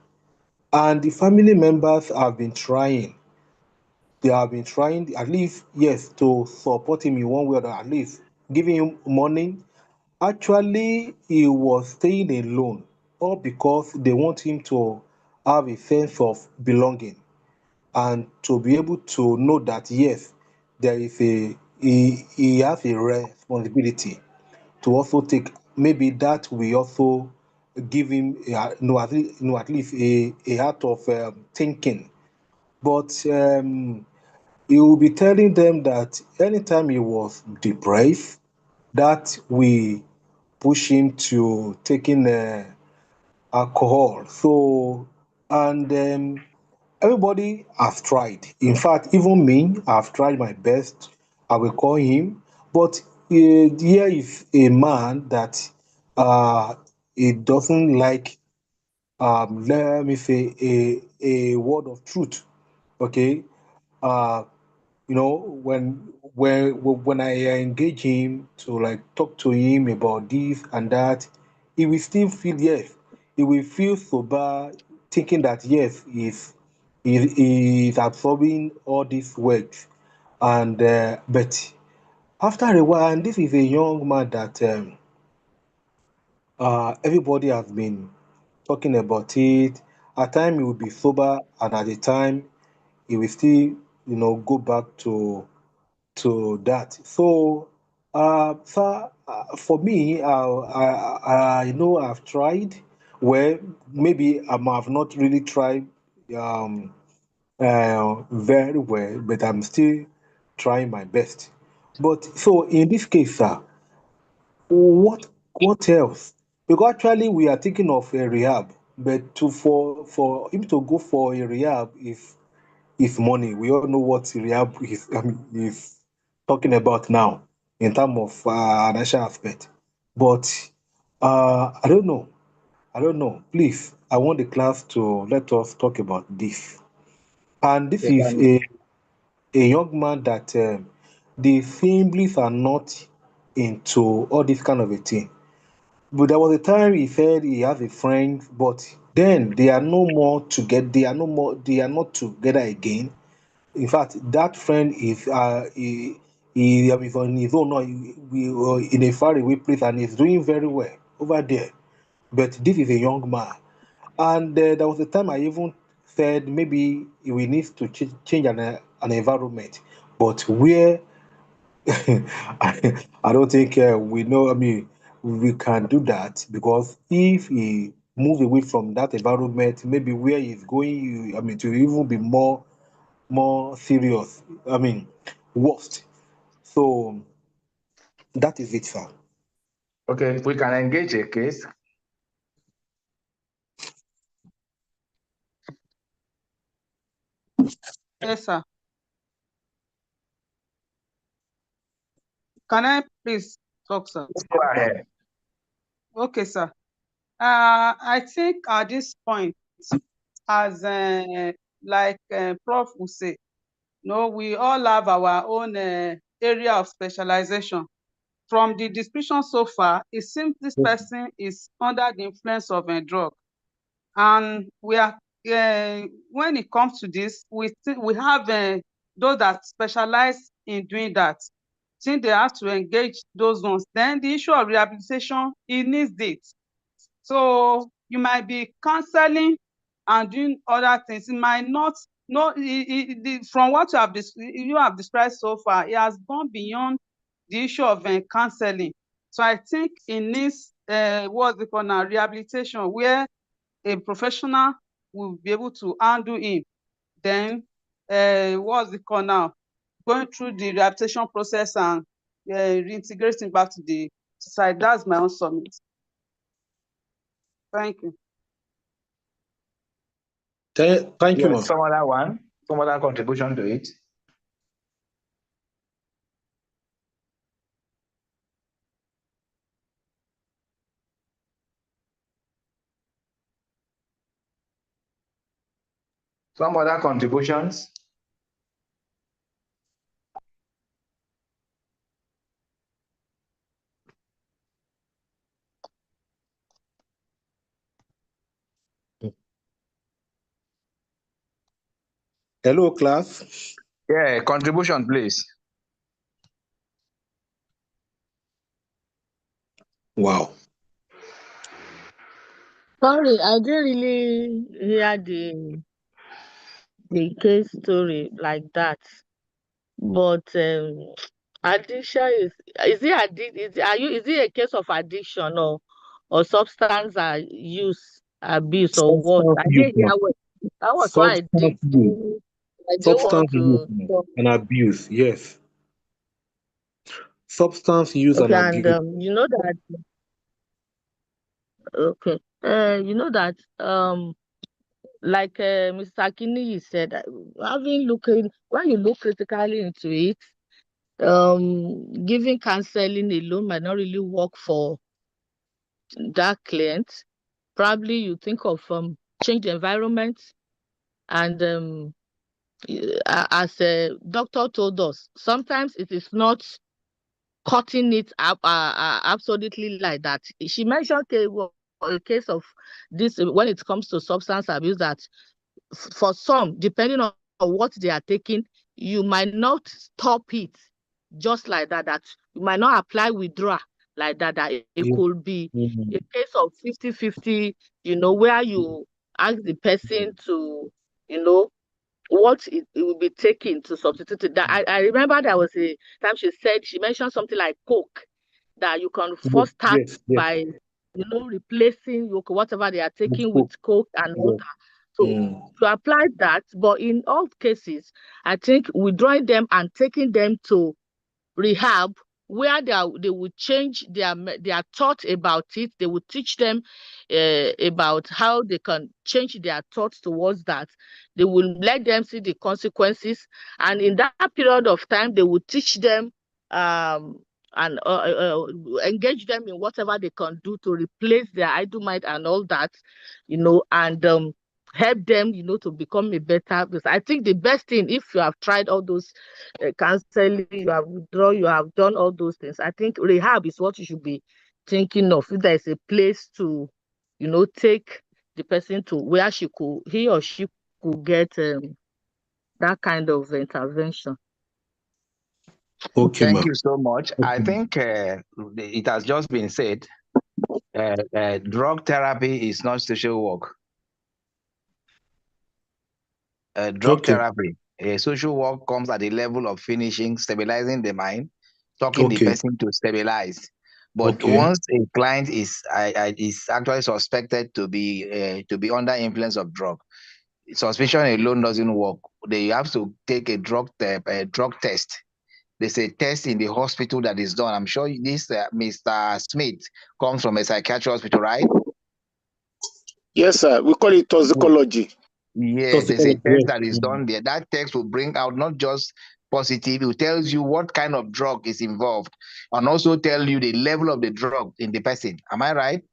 And the family members have been trying. They have been trying, at least, yes, to support him in one way or the other, at least giving him money. Actually, he was staying alone, all because they want him to have a sense of belonging and to be able to know that yes, there is he has a responsibility to also take. Maybe that will also give him at least a heart of thinking. But he will be telling them that anytime he was depressed, that we push him to taking alcohol. So, and everybody has tried. In fact, even me, I've tried my best. I will call him, but here is a man that he doesn't like. Let me say a word of truth. Okay, uh, when I engage him to like talk to him about this and that, he will still feel yes, he will feel sober, thinking that yes, he is absorbing all these words, and but after a while, and this is a young man that everybody has been talking about it. At time he will be sober, and at the time he will still go back to that. So, for me, I know I've tried. Where maybe I have not really tried um, very well, but I'm still trying my best. But so in this case, sir, what what else? Because actually we are thinking of a rehab, but for him to go for a rehab is money. We all know what rehab is. I mean, is talking about now in terms of financial aspect. But I don't know. I don't know. Please, I want the class to let us talk about this. And this They is can, a young man that the families are not into all this kind of a thing. But there was a time he said he has a friend, but then they are no more together. They are no more. They are not together again. In fact, that friend is he is on his own now. In a faraway place, and he's doing very well over there. But this is a young man, and there was a time I even said maybe we need to change an environment, but where I don't think we know. I mean, we can do that because if he move away from that environment, maybe where he's going, I mean, to even be more serious. I mean, worst. So that is it, sir. okay, we can engage a case. Yes, sir. Can I please talk, sir? Go ahead. Okay, sir. I think at this point, as like Prof would say, no, we all have our own area of specialization. From the description so far, it seems this person is under the influence of a drug. And we are, when it comes to this, we have those that specialize in doing that. Since they have to engage those ones, then the issue of rehabilitation, it needs it. So you might be counseling and doing other things. It might not, no, from what you have described so far, it has gone beyond the issue of counseling. So I think it needs what's it called now, rehabilitation, where a professional will be able to handle him. Then what's it called now? Going through the rehabilitation process and reintegrating back to the society. That's my own summit. Thank you. Thank you, Yes, ma'am. some other contribution to it. Some other contributions. Hello, class. Yeah, contribution, please. Wow. Sorry, I didn't really hear the case story like that. But addiction is it is it a case of addiction or substance use abuse or what? Substance I use, didn't hear what that was why substance use, I didn't want substance use to talk. and abuse. Yes, substance use and Okay, and abuse. you know that okay. You know that like Mr. Akini said, having looking when you look critically into it, giving counseling alone might not really work for that client. Probably you think of change the environment and as a doctor told us, sometimes it is not cutting it up absolutely like that. She mentioned a case of this when it comes to substance abuse that for some, depending on what they are taking, you might not stop it just like that, that you might not apply withdrawal like that, that it Yeah. could be Mhm. a case of 50-50, where you ask the person to, what it will be taken to substitute it. That I remember there was a time she mentioned something like Coke, that you can Yes, first start yes, yes. by, replacing whatever they are With taking with hope. Coke and all Yeah. that. So to apply that, but in all cases, I think withdrawing them and taking them to rehab where they will change their thought about it. They will teach them about how they can change their thoughts towards that. They will let them see the consequences, and in that period of time, they will teach them and engage them in whatever they can do to replace their idle mind and all that, and help them, to become a better. Because I think the best thing, if you have tried all those counseling, you have withdrawn, you have done all those things, I think rehab is what you should be thinking of. If there is a place to, take the person to where he or she could get that kind of intervention. Okay, Thank ma'am. you so much. I Okay. think it has just been said, drug therapy is not social work. Drug Okay. therapy, social work comes at the level of finishing, stabilizing the mind, talking the Okay. person to stabilize. But Okay. once a client is actually suspected to be under influence of drug, suspicion alone doesn't work. They have to take a drug test. There's a test in the hospital that is done. I'm sure this Mr. Smith comes from a psychiatric hospital, right? Yes, sir. We call it toxicology. Yes, there's a Toxicology. test Yes. that is done there. That test will bring out not just positive, it tells you what kind of drug is involved and also tell you the level of the drug in the person. Am I right?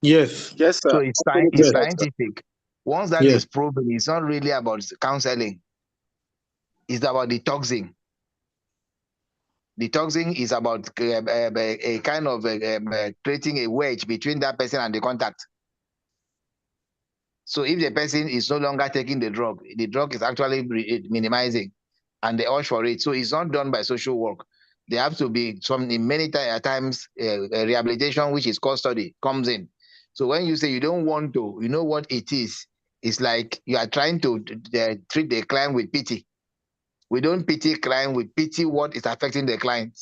Yes. Yes, So sir. it's Absolutely Yes. right, sir. scientific. Once that Yes. is proven, it's not really about counseling. It's about detoxing. Detoxing is about a kind of creating a wedge between that person and the contact. So if the person is no longer taking the drug is actually minimizing, and they urge for it. So it's not done by social work. There have to be many times rehabilitation, which is custody, comes in. So when you say you don't want to, you know what it is? It's like you are trying to treat the client with pity. We don't pity client, we pity what is affecting the client.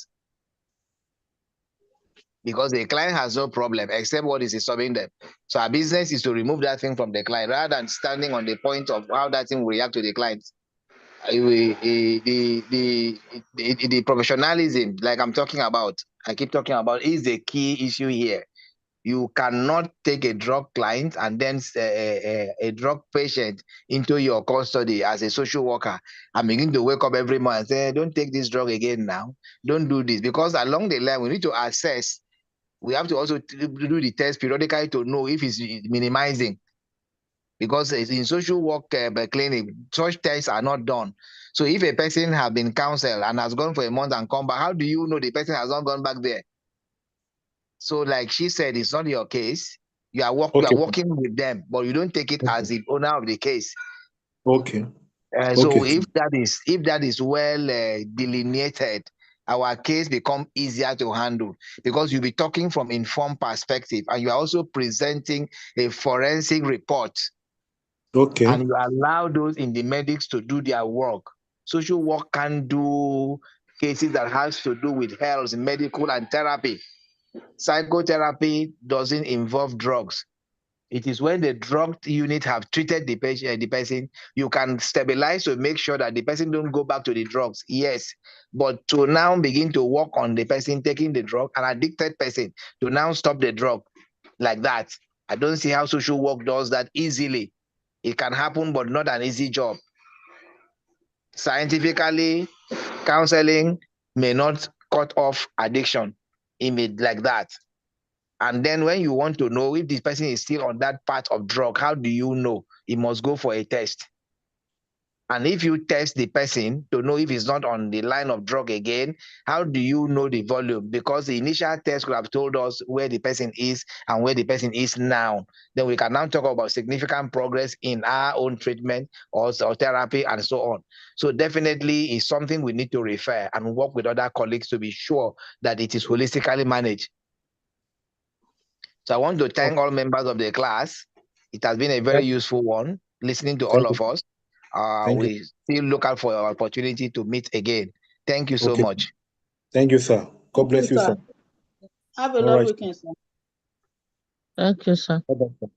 Because the client has no problem except what is disturbing them. So our business is to remove that thing from the client rather than standing on the point of how that thing will react to the client. The professionalism, like I'm talking about, I keep talking about, is the key issue here. You cannot take a drug client and then a drug patient into your custody as a social worker and begin to wake up every morning and say, don't take this drug again now. Don't do this. Because along the line, we need to assess. We have to also do the test periodically to know if it's minimizing. Because in social work clinic, such tests are not done. So if a person has been counseled and has gone for a month and come back, how do you know the person has not gone back there? So like she said, it's not your case. You are Okay. working with them, but you don't take it as the owner of the case. Okay. So Okay. if that is well delineated, our case become easier to handle because you'll be talking from informed perspective and you are also presenting a forensic report. Okay. And you allow those in the medics to do their work. Social work can do cases that has to do with health, medical, and therapy. Psychotherapy doesn't involve drugs. It is when the drug unit have treated the person, you can stabilize to make sure that the person don't go back to the drugs. Yes, but to now begin to work on the person taking the drug, an addicted person, to now stop the drug like that, I don't see how social work does that easily. It can happen, but not an easy job. Scientifically, counseling may not cut off addiction like that. And then when you want to know if this person is still on that path of drug, how do you know? You must go for a test. And if you test the person to know if he's not on the line of drug again, how do you know the volume? Because the initial test could have told us where the person is and where the person is now. Then we can now talk about significant progress in our own treatment or therapy and so on. So definitely it's something we need to refer and work with other colleagues to be sure that it is holistically managed. So I want to thank all members of the class. It has been a very useful one, listening to all of us. We still look out for our opportunity to meet again. Thank you so much. Thank you, sir. God bless you, sir. Have a All lovely right. weekend, sir. Thank you, sir. Bye-bye, sir.